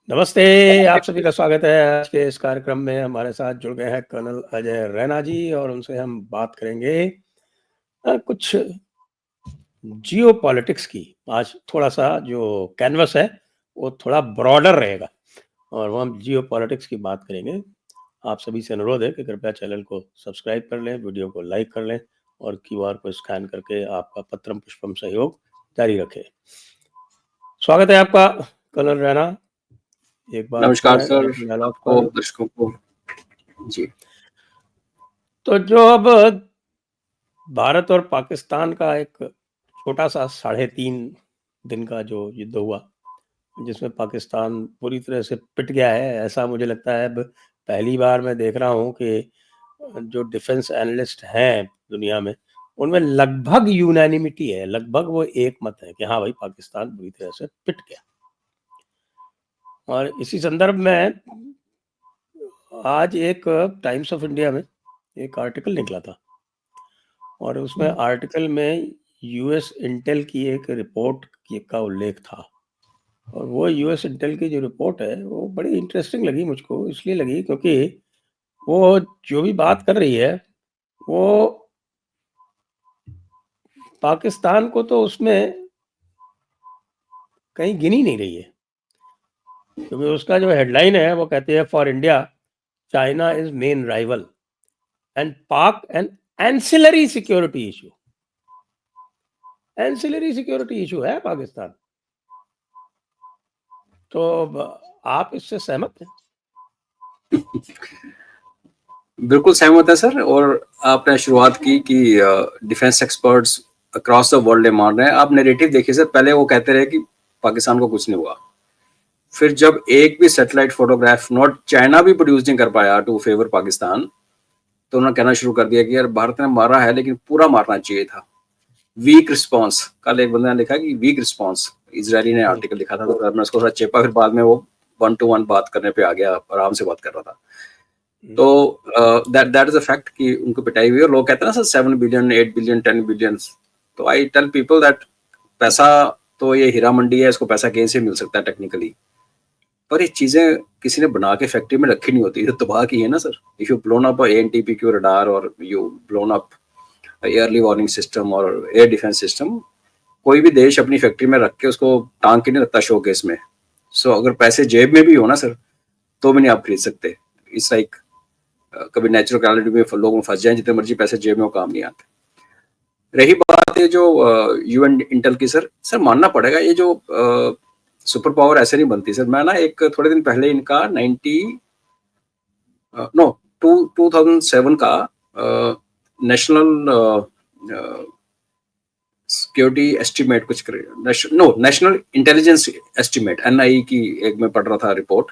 नमस्ते, आप सभी का स्वागत है आज के इस कार्यक्रम में। हमारे साथ जुड़ गए हैं कर्नल अजय रैना जी और उनसे हम बात करेंगे कुछ जियोपॉलिटिक्स की। आज थोड़ा-सा जो कैनवस है, वो थोड़ा ब्रॉडर रहेगा और वो हम जियोपॉलिटिक्स की बात करेंगे। आप सभी से अनुरोध है कि कृपया चैनल को सब्सक्राइब कर लें, वीडियो को लाइक कर लें और क्यूआर को स्कैन करके आपका पत्रम पुष्पम सहयोग जारी रखें। स्वागत है आपका कर्नल रैना। एक बार नमस्कार फिर सर, डायलॉग आपको पर। दर्शकों को जी। तो जो अब भारत और पाकिस्तान का एक छोटा-सा 3.5 दिन का जो युद्ध हुआ, जिसमें पाकिस्तान पूरी तरह से पिट गया है, ऐसा मुझे लगता है अब पहली बार मैं देख रहा हूँ कि जो डिफेंस एनालिस्ट हैं दुनिया में, उनमें लगभग यूनानिमिटी है, लगभग वो एक मत है कि हाँ भाई, पाकिस्तान पूरी तरह से पिट गया। और इसी संदर्भ में आज एक टाइम्स ऑफ इंडिया में एक आर्टिकल निकला था और उसमें आर्टिकल में यूएस इंटेल की एक रिपोर्ट का उल्लेख था। और वो यूएस इंटेल की जो रिपोर्ट है वो बड़ी इंटरेस्टिंग लगी मुझको, इसलिए लगी क्योंकि वो जो भी बात कर रही है वो पाकिस्तान को तो उसमें कहीं गिनी नहीं रही है। क्योंकि उसका जो हेडलाइन है वो कहती है, for India China is main rival and Pak an ancillary security issue. Ancillary security issue है पाकिस्तान। तो आप इससे सहमत हैं? बिल्कुल सहमत है सर। और आपने शुरुआत की कि defence experts across the world मान रहे हैं। आप नैरेटिव देखिए सर, पहले वो कहते रहे कि पाकिस्तान को कुछ नहीं हुआ, फिर जब एक भी सैटेलाइट फोटोग्राफ नॉट चाइना भी प्रोड्यूस नहीं कर पाया टू फेवर पाकिस्तान, तो उन्होंने कहना शुरू कर दिया कि यार भारत ने मारा है लेकिन पूरा मारना चाहिए था। वीक रिस्पॉन्स, कल एक बंदे ने लिखा कि वीक रिस्पॉन्स, इजरायली ने आर्टिकल लिखा था, तो मैंने उसको थोड़ा चेपा, फिर बाद में वो 1-to-1 बात करने पे आ गया, आराम से बात कर रहा था। तो दैट इज अ फैक्ट कि उनको पिटाई हुई। और लोग कहते हैं ना सर 7 बिलियन 8 बिलियन 10 बिलियन, तो आई टेल पीपल दैट पैसा तो ये हीरा मंडी है, इसको पैसा कहीं से मिल सकता है टेक्निकली, पर ये चीजें किसी ने बना के फैक्ट्री में रखी नहीं होती, तो तबाह की है ना सर। If you blown up ANTPQ radar और you blown up early warning system और एयर डिफेंस सिस्टम, कोई भी देश अपनी फैक्ट्री में रख के उसको टांग के नहीं रखता शोकेस में। सो अगर पैसे जेब में भी हो ना सर, तो भी नहीं आप खरीद सकते। इट्स लाइक कभी नेचुरल कैलेंडर में लोग फंस जाए, जितने मर्जी पैसे जेब में वो काम नहीं आते। रही बात है जो यूएन इंटेल की, सर मानना पड़ेगा, ये जो सुपर पावर ऐसे नहीं बनती सर। मैं ना एक थोड़े दिन पहले इनका 2007 का नेशनल सिक्योरिटी एस्टिमेट कुछ नेशनल इंटेलिजेंस एस्टिमेट एनआई की एक में पढ़ रहा था रिपोर्ट,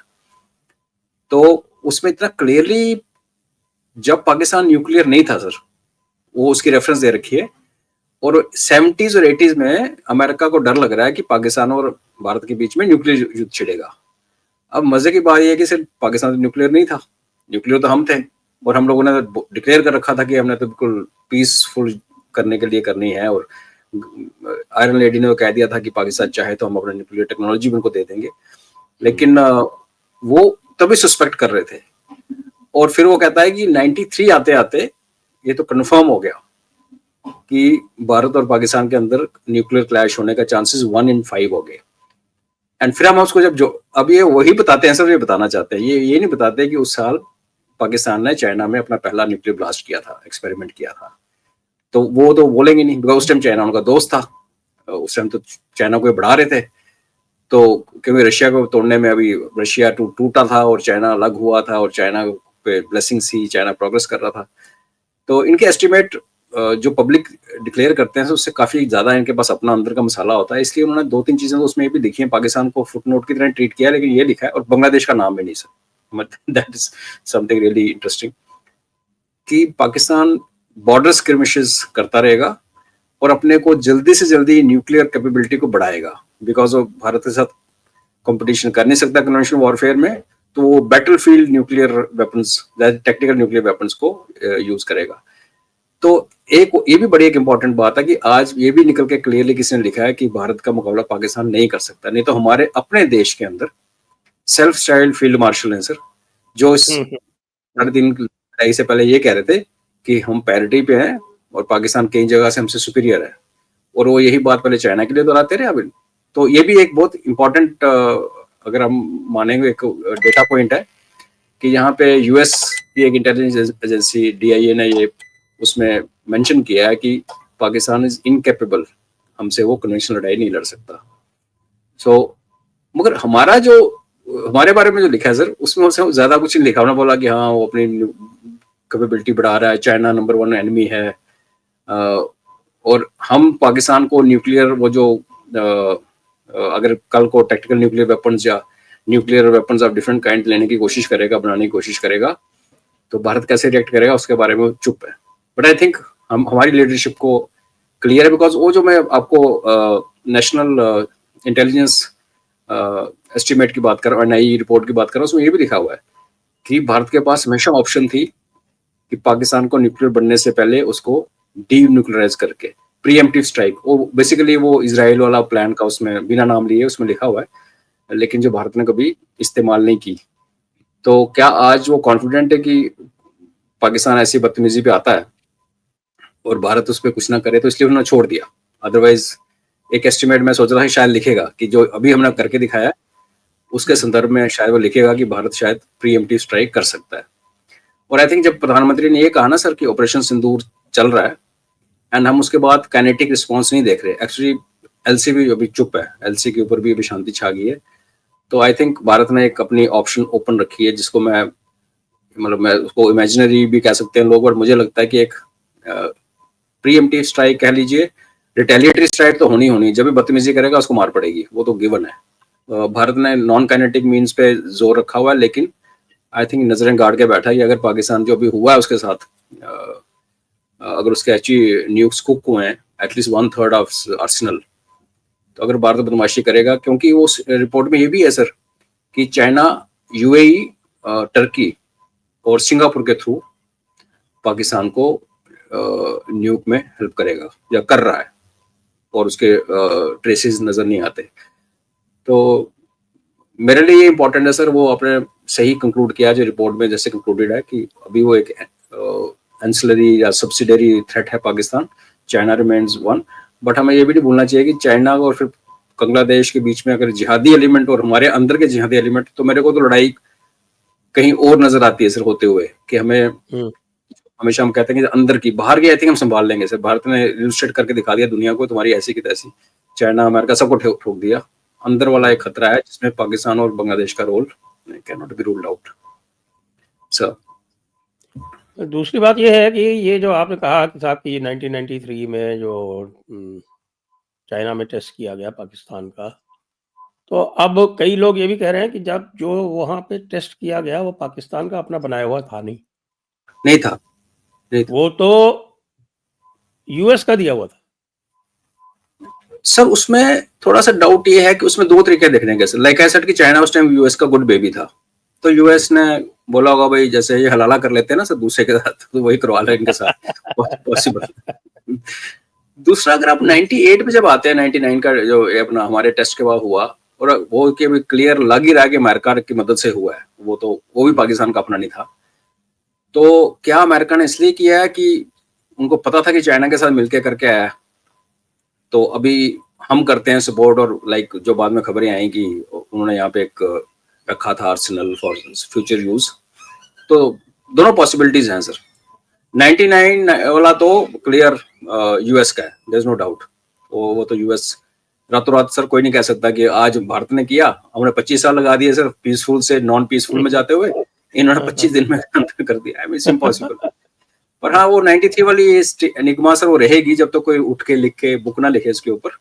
तो उसमें इतना क्लियरली, जब पाकिस्तान न्यूक्लियर नहीं था सर, वो उसकी रेफरेंस दे रखी है, और 70s और 80s में अमेरिका को डर लग रहा है कि पाकिस्तान और भारत के बीच में न्यूक्लियर युद्ध छिड़ेगा। अब मजे की बात यह है कि सिर्फ पाकिस्तान न्यूक्लियर नहीं था, न्यूक्लियर तो हम थे, और हम लोगों ने डिक्लेयर कर रखा था कि हमने तो बिल्कुल पीसफुल करने के लिए करनी है। और आयरन लेडी ने तो कह दिया था कि पाकिस्तान चाहे तो हम अपना न्यूक्लियर टेक्नोलॉजी भी उनको दे देंगे, लेकिन वो तभी सस्पेक्ट कर रहे थे। और फिर वो कहता है कि 93 आते आते ये तो कंफर्म हो गया कि भारत और पाकिस्तान के अंदर न्यूक्लियर क्लैश होने का चांसेस 1 in 5 हो गए। एंड फिर हम उसको जब जो अब ये वही बताते हैं सर, ये बताना चाहते हैं, ये नहीं बताते कि उस साल पाकिस्तान ने चाइना में अपना पहला न्यूक्लियर ब्लास्ट किया था, एक्सपेरिमेंट किया था। तो वो तो बोलेंगे नहीं, बिकॉज उस टाइम चाइना उनका दोस्त था, उस टाइम तो चाइना को बढ़ा रहे थे। तो क्योंकि रशिया को तोड़ने में अभी रशिया टूटा था और चाइना अलग हुआ था, और चाइना पे ब्लेसिंग सी, चाइना प्रोग्रेस कर रहा था। तो इनके एस्टिमेट जो पब्लिक डिक्लेयर करते हैं उससे काफी ज्यादा इनके पास अपना अंदर का मसाला होता है, इसलिए उन्होंने 2-3 चीजें तो उसमें भी लिखी है। पाकिस्तान को फुटनोट की तरह ट्रीट किया, लेकिन ये लिखा है, और बांग्लादेश का नाम भी नहीं sir. That is something really interesting कि पाकिस्तान बॉर्डर स्क्रिमिशेस करता रहेगा और अपने को जल्दी से जल्दी न्यूक्लियर कैपेबिलिटी को बढ़ाएगा, बिकॉज वो भारत के साथ कंपटीशन कर नहीं सकता कन्वेंशनल वॉरफेयर में, तो वो battlefield nuclear weapons, technical nuclear weapons को यूज करेगा। तो एक ये भी बड़ी एक इंपॉर्टेंट बात है कि आज ये भी निकल के क्लियरली किसी ने लिखा है कि भारत का मुकाबला पाकिस्तान नहीं कर सकता। नहीं तो हमारे अपने देश के अंदर सेल्फ स्टाइल्ड फील्ड मार्शल हैं सर, जो इस साढ़े 3 लड़ाई से पहले ये कह रहे थे कि हम पैरिटी पे हैं और पाकिस्तान कई जगह से हमसे सुपीरियर है, और वो यही बात पहले चाइना के लिए दोहराते रहे। अभी तो ये भी एक बहुत इंपॉर्टेंट, अगर हम मानेंगे, एक डेटा पॉइंट है कि यहाँ पे यूएस की एक इंटेलिजेंस एजेंसी DIA ने ये उसमें मेंशन किया है कि पाकिस्तान इज इनकेपेबल, हमसे वो कन्वेंशनल लड़ाई नहीं लड़ सकता। सो मगर हमारे बारे में जो लिखा है सर, उसमें उसने ज्यादा कुछ नहीं लिखा। उन्होंने बोला कि हाँ वो अपनी कैपेबिलिटी बढ़ा रहा है, चाइना नंबर 1 एनिमी है, और हम पाकिस्तान को न्यूक्लियर वो जो अगर कल को टैक्टिकल न्यूक्लियर वेपन्स या nuclear weapons of different kind लेने की कोशिश करेगा, बनाने की कोशिश करेगा, तो भारत कैसे रिएक्ट करेगा उसके बारे में चुप है। बट आई थिंक हमारी लीडरशिप को क्लियर है, बिकॉज वो जो मैं आपको नेशनल इंटेलिजेंस एस्टिमेट की बात कर रहा हूँ, NIE रिपोर्ट की बात कर रहा हूँ, उसमें ये भी लिखा हुआ है कि भारत के पास हमेशा ऑप्शन थी कि पाकिस्तान को न्यूक्लियर बनने से पहले उसको डी न्यूक्लियराइज करके प्रीएम्प्टिव स्ट्राइक, वो बेसिकली वो इजराइल वाला प्लान का उसमें बिना नाम लिए उसमें लिखा हुआ है, लेकिन जो भारत ने कभी इस्तेमाल नहीं की। तो क्या आज वो कॉन्फिडेंट है कि पाकिस्तान ऐसी बदतमीजी पे आता है और भारत उस पर कुछ ना करे, तो इसलिए उन्होंने छोड़ दिया। अदरवाइज एक एस्टिमेट मैं सोच रहा था शायद लिखेगा कि जो अभी हमने करके दिखाया है उसके संदर्भ में शायद वो लिखेगा कि भारत शायद प्रीएम्प्टिव स्ट्राइक कर सकता है। और आई थिंक जब प्रधानमंत्री ने ये कहा ना सर कि ऑपरेशन सिंदूर चल रहा है एंड हम उसके बाद काइनेटिक रिस्पॉन्स नहीं देख रहे, एक्चुअली LC भी अभी चुप है, LC के ऊपर भी अभी शांति छा गई है। तो आई थिंक भारत ने एक अपनी ऑप्शन ओपन रखी है, जिसको मैं उसको इमेजिनरी भी कह सकते हैं लोग, बट मुझे लगता है कि एक प्रीएम्प्टिव स्ट्राइक कह लीजिए, रिटेलिएटरी स्ट्राइक तो होनी, जब भी बदतमीजी करेगा उसको मार पड़ेगी, वो तो गिवन है। भारत ने नॉन काइनेटिक मीन्स पे जोर रखा हुआ है, लेकिन आई थिंक नजरें गाड़ के बैठा है कि अगर पाकिस्तान जो अभी हुआ है उसके साथ, अगर उसके एक्चुअली न्यूक्स कुक हुए हैं एटलीस्ट 1/3 ऑफ आर्सेनल, तो अगर भारत बदमाशी करेगा, क्योंकि वो रिपोर्ट में ये भी है सर कि चाइना, UAE, टर्की और सिंगापुर के थ्रू पाकिस्तान को न्यूक में हेल्प करेगा या कर रहा है, और उसके ट्रेसेस नजर नहीं आते। तो मेरे लिए ये इंपॉर्टेंट है सर, वो आपने सही कंक्लूड किया जो रिपोर्ट में जैसे कंक्लूडेड है कि अभी वो एक एंसिलरी या सब्सिडरी थ्रेट है पाकिस्तान, चाइना रिमेन्स 1। बट हमें ये भी नहीं भूलना चाहिए कि चाइना और फिर बांग्लादेश के बीच में अगर जिहादी एलिमेंट और हमारे अंदर के जिहादी एलिमेंट, तो मेरे को तो लड़ाई कहीं और नजर आती है सर होते हुए, कि हमें हमेशा हम कहते हैं कि अंदर की, बाहर की आई थिंक हम संभाल लेंगे सर। भारत ने इलस्ट्रेट करके दिखा दिया दुनिया को, तुम्हारी ऐसी की तैसी, चाइना अमेरिका सबको ठोक दिया। अंदर वाला एक खतरा है जिसमें पाकिस्तान और बांग्लादेश का role can not be ruled out sir. दूसरी बात यह है कि ये जो आपने कहा कि साहब कि 1993 में जो चाइना में टेस्ट किया गया पाकिस्तान का, तो अब कई लोग ये भी कह रहे हैं कि जब जो वहां पे टेस्ट किया गया वो पाकिस्तान का अपना बनाया हुआ था, नहीं था, वो तो यूएस का दिया हुआ था सर। उसमें थोड़ा सा डाउट ये है कि उसमें दो तरीके देखने के सर, लाइक आई सेड कि चाइना उस टाइम यूएस का गुड बेबी था, तो यूएस ने बोला होगा भाई जैसे ये हलाला कर लेते हैं ना सर दूसरे के साथ, तो वही करवा लें इनके साथ पॉसिबल। दूसरा, अगर आप 98 में जब आते हैं, 99 का जो अपना हमारे टेस्ट के बाद हुआ, और वो के भी क्लियर लग ही रहा है कि अमेरिका की मदद से हुआ है, वो भी पाकिस्तान का अपना नहीं था। तो क्या अमेरिका ने इसलिए किया है कि उनको पता था कि चाइना के साथ मिलकर करके आया, तो अभी हम करते हैं सपोर्ट, और लाइक जो बाद में खबरें आई कि उन्होंने यहाँ पे एक रखा था आर्सेनल फॉर फ्यूचर यूज। तो दोनों पॉसिबिलिटीज हैं सर। 99 वाला तो क्लियर यूएस का है, देयर इज नो डाउट। वो तो यूएस रातों रात सर कोई नहीं कह सकता कि आज भारत ने किया, हमने 25 साल लगा दिए सर पीसफुल से नॉन पीसफुल में जाते हुए, इन्होंने 25 दिन में कर दिया। I mean it's impossible. पर हाँ, वो 93 वाली एनिग्मा सर वो रहेगी जब तक कोई उठ के लिख के बुक ना लिखे इसके ऊपर।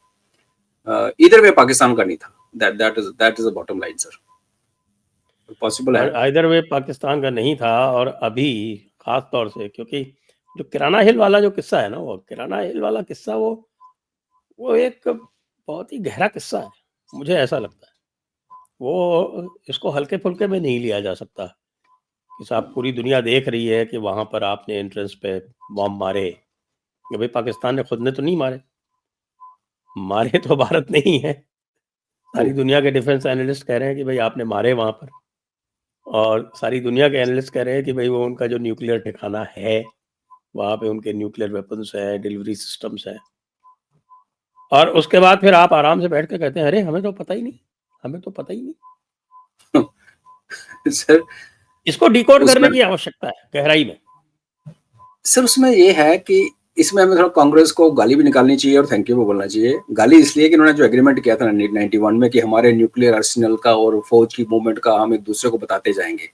इधर वे पाकिस्तान का नहीं था, that is the bottom line sir. Possible है इधर वे पाकिस्तान का नहीं था। और अभी खास तौर से क्योंकि जो किराना हिल वाला जो किस्सा है ना, वो किराना हिल वाला किस्सा वो एक बहुत ही गहरा किस्सा है, मुझे ऐसा लगता है। वो इसको हल्के फुल्के में नहीं लिया जा सकता कि साहब पूरी दुनिया देख रही है कि वहां पर आपने एंट्रेंस पे बॉम्ब मारे। भाई पाकिस्तान ने खुद ने तो नहीं मारे तो भारत नहीं है, सारी दुनिया के डिफेंस एनालिस्ट कह रहे हैं कि भाई आपने मारे वहां पर, और सारी दुनिया के एनालिस्ट कह रहे हैं कि भाई वो उनका जो न्यूक्लियर ठिकाना है वहां पे उनके न्यूक्लियर वेपन्स है, डिलीवरी सिस्टम्स है, और उसके बाद फिर आप आराम से बैठ के कहते हैं अरे हमें तो पता ही नहीं, हमें तो पता ही नहीं। सर इसको डिकोड करने उसमें की आवश्यकता है गहराई में। सर उसमें ये है कि इसमें हमें थोड़ा कांग्रेस को गाली भी निकालनी चाहिए और थैंक यू भी बोलना चाहिए। गाली इसलिए कि उन्होंने जो एग्रीमेंट किया था 1991 में कि हमारे न्यूक्लियर आर्सेनल का और फौज की मूवमेंट का हम एक दूसरे को बताते जाएंगे,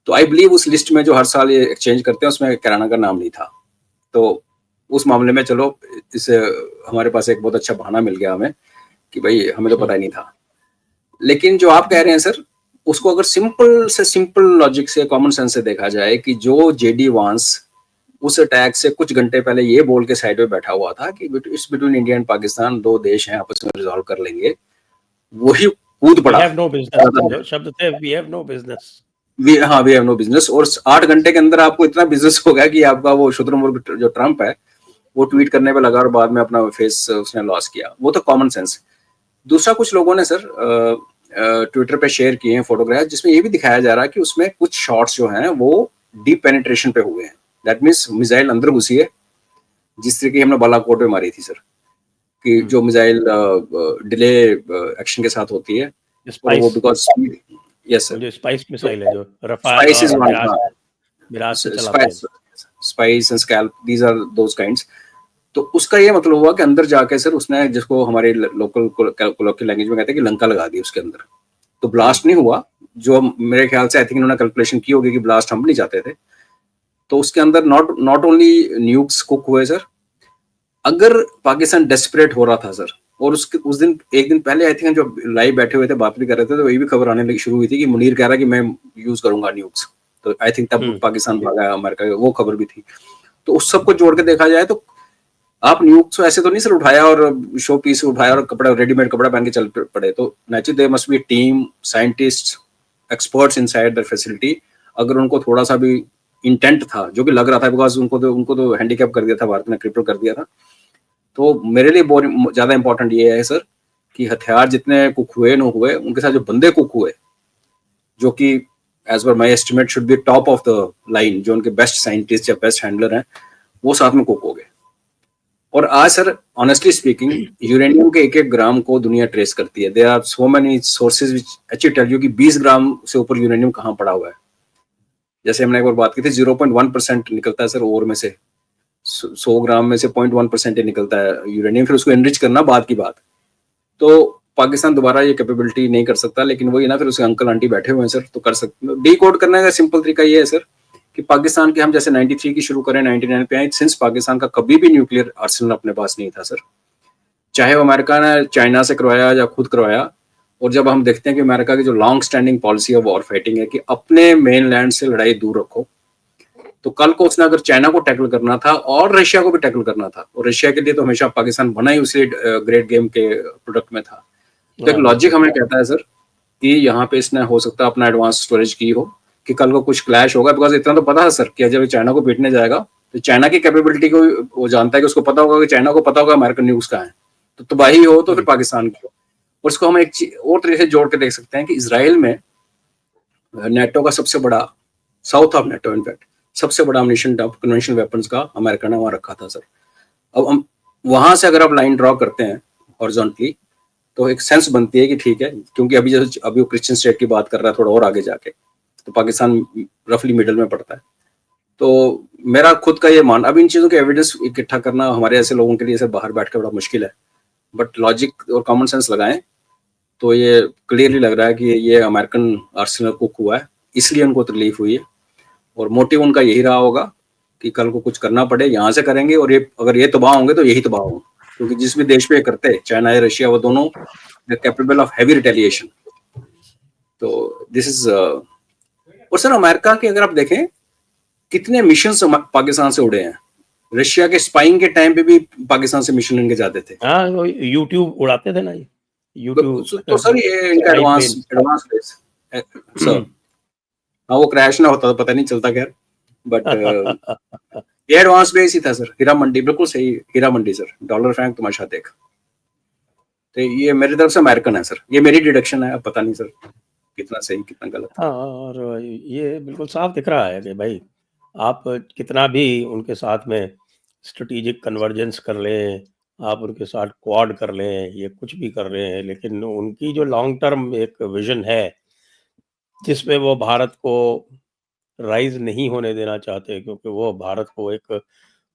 तो आई बिलीव उस लिस्ट में जो हर साल ये एक्सचेंज करते हैं उसमें कैनाडा का नाम नहीं था। तो उस मामले में चलो इससे हमारे पास एक बहुत अच्छा बहाना मिल गया हमें कि भाई हमें तो पता ही नहीं था। लेकिन जो आप कह रहे हैं सर, उसको अगर सिंपल से सिंपल लॉजिक से, कॉमन सेंस से देखा जाए कि जो जेडी वांस उस अटैक से कुछ घंटे पहले ये बोल के साइड में बैठा हुआ था कि it's between India and Pakistan, दो देश हैं आपस में रिजॉल्व कर लेंगे, वही कूद We पड़ा। have no business, जो शब्द थे we have no business। We have no business, और 8 घंटे के अंदर आपको इतना बिजनेस हो गया कि आपका वो शुतुरमुर्ग जो ट्रम्प है वो ट्वीट करने पे लगा और बाद में अपना फेस उसने लॉस किया। वो तो कॉमन सेंस। दूसरा, कुछ लोगों ने सर ट्विटर पे शेयर किए हैं फोटोग्राफ जिसमें ये भी दिखाया जा रहा है कि उसमें कुछ शॉट्स जो हैं वो डीप पेनिट्रेशन पे हुए हैं। दैट मीन्स मिसाइल अंदर घुसी है, जिस तरीके हमने बालाकोट में मारी थी सर, कि जो मिसाइल डिले एक्शन के साथ होती है, और वो बिकॉज स्पीड, यस सर, जो स्पाइस मिसाइल है जो रफाल स्पाइस इज और वन, मिराज से चलाते हैं। Spice and scalp, these are those kinds. तो उसका ये मतलब हुआ कि अंदर जाके सर उसने, जिसको हमारे लोकल कोलोकियल लैंग्वेज में कहते हैं कि लंका लगा दी उसके अंदर। तो ब्लास्ट नहीं हुआ, जो मेरे ख्याल से आई थिंक इन्होंने कैलकुलेशन की होगी कि ब्लास्ट हम नहीं चाहते थे। तो उसके अंदर नॉट ओनली न्यूक्स कुक हुए सर, अगर पाकिस्तान डेस्परेट हो रहा था सर, और उसके उस दिन एक दिन पहले आई थिंक जो लाइव बैठे हुए थे बात भी कर रहे थे, तो वही भी खबर आने लगी शुरू हुई थी कि मुनीर कह रहा है कि मैं यूज करूंगा न्यूक्स। तो आई थिंक तब पाकिस्तान भागा अमेरिका, वो खबर भी थी। तो उस सबको जोड़ के देखा जाए तो आप न्यूक्स ऐसे तो नहीं सर उठाया और शो पीस उठाया और कपड़ा रेडीमेड कपड़ा पहन के चल पड़े। तो naturally there must be team, scientist, experts inside the facility. अगर उनको थोड़ा सा भी इंटेंट था, जो कि लग रहा था, बिकॉज उनको तो हैंडीकैप कर दिया था भारत ने, क्रिपल कर दिया था। तो मेरे लिए बहुत ज्यादा इंपॉर्टेंट ये है सर कि हथियार जितने कुक हुए न हुए, उनके साथ जो बंदे कुक हुए, जो कि as per my estimate should be top of the line, जो उनके बेस्ट साइंटिस्ट या बेस्ट हैंडलर हैं, वो साथ में कुक हो गए। और आज सर ऑनेस्टली स्पीकिंग, यूरेनियम के एक एक ग्राम को दुनिया ट्रेस करती है। There are so many sources which actually tell you कि 20 ग्राम से ऊपर यूरेनियम कहाँ पड़ा हुआ है। जैसे हमने एक बार बात की थी, 0.1% निकलता है सर ओर में से, 100 ग्राम में से 0.1% ही निकलता है यूरेनियम। फिर उसको एनरिच करना बात की बात। तो पाकिस्तान दोबारा ये कैपेबिलिटी नहीं कर सकता, लेकिन वही ना, फिर उसके अंकल आंटी बैठे हुए हैं सर, तो कर सकते। डी कोड करने का सिंपल तरीका ये है सर कि पाकिस्तान के हम जैसे 93 की शुरू करें, 99 पे आए, सिंस पाकिस्तान का कभी भी न्यूक्लियर आर्सेनल अपने पास नहीं था सर, चाहे वो अमेरिका ने चाइना से करवाया या खुद करवाया। और जब हम देखते हैं कि अमेरिका की जो long standing policy of war fighting है कि अपने मेन लैंड से लड़ाई दूर रखो, तो कल को उसने अगर चाइना को टैकल करना था और रशिया को भी टैकल करना था, और रशिया के लिए तो हमेशा पाकिस्तान बना ही उसी ग्रेट गेम के प्रोडक्ट में था। तो एक लॉजिक हमें कहता है सर कि यहाँ पे इसने हो सकता है अपना एडवांस स्टोरेज की हो कि कल को कुछ क्लैश होगा, बिकॉज इतना तो पता है सर कि जब चाइना को पीटने जाएगा तो चाइना की कैपेबिलिटी को वो जानता है कि उसको पता होगा कि चाइना को पता होगा अमेरिकन न्यूज कहाँ है, तो तबाही हो तो फिर पाकिस्तान की हो। और इसको हम एक और तरीके से जोड़ के देख सकते हैं कि इसराइल में नेटो का सबसे बड़ा, साउथ ऑफ नेटो इनफैक्ट सबसे बड़ा अम्युनिशन कन्वेंशनल वेपन्स का अमेरिका ने वहां रखा था सर। अब हम वहां से अगर आप लाइन ड्रॉ करते हैं हॉरिजॉन्टली, तो एक सेंस बनती है कि ठीक है, क्योंकि अभी जैसे अभी वो क्रिश्चियन स्टेट की बात कर रहा है थोड़ा और आगे जाके, तो पाकिस्तान रफली मिडल में पड़ता है। तो मेरा खुद का ये मान, अब इन चीज़ों के एविडेंस इकट्ठा करना हमारे ऐसे लोगों के लिए सर बाहर बैठ कर बड़ा मुश्किल है, बट लॉजिक और कॉमन सेंस लगाएं तो ये क्लियरली लग रहा है कि ये अमेरिकन आर्सेनल कुक हुआ है, इसलिए उनको तकलीफ हुई है। और मोटिव उनका यही रहा होगा कि कल को कुछ करना पड़े यहाँ से करेंगे, और ये अगर ये तबाह होंगे तो यही तबाह होंगे, क्योंकि जिस भी देश पे करते, चाइना या रशिया, वो दोनों कैपेबल ऑफ हैवी रिटेलिएशन। तो दिस इज और सर अमेरिका के अगर आप देखें कितने मिशन पाकिस्तान से उड़े हैं, रशिया के स्पाइंग के टाइम पे भी पाकिस्तान से मिशन लेके जाते थे। हाँ, वो यूट्यूब उड़ाते थे ना, यूट्यूब। तो सर ये इनका एडवांस बेस सर, हाँ वो क्रैश ना होता तो पता नहीं चलता खैर, बट ये एडवांस बेस ही था सर। हीरा मंडी, बिल्कुल सही, Heera Mandi sir, dollar Frank तमाशा देख। तो ये मेरी तरफ से अमेरिकन है सर, ये मेरी डिडक्शन है, अब पता नहीं सर कितना सही कितना गलत। हाँ, और ये बिल्कुल साफ दिख रहा है कि भाई आप कितना भी उनके साथ में स्ट्रेटेजिक कन्वर्जेंस कर लें, आप उनके साथ क्वाड कर लें, ये कुछ भी कर रहे हैं, लेकिन उनकी जो लॉन्ग टर्म एक विजन है, जिसमें वो भारत को राइज नहीं होने देना चाहते, क्योंकि वो भारत को एक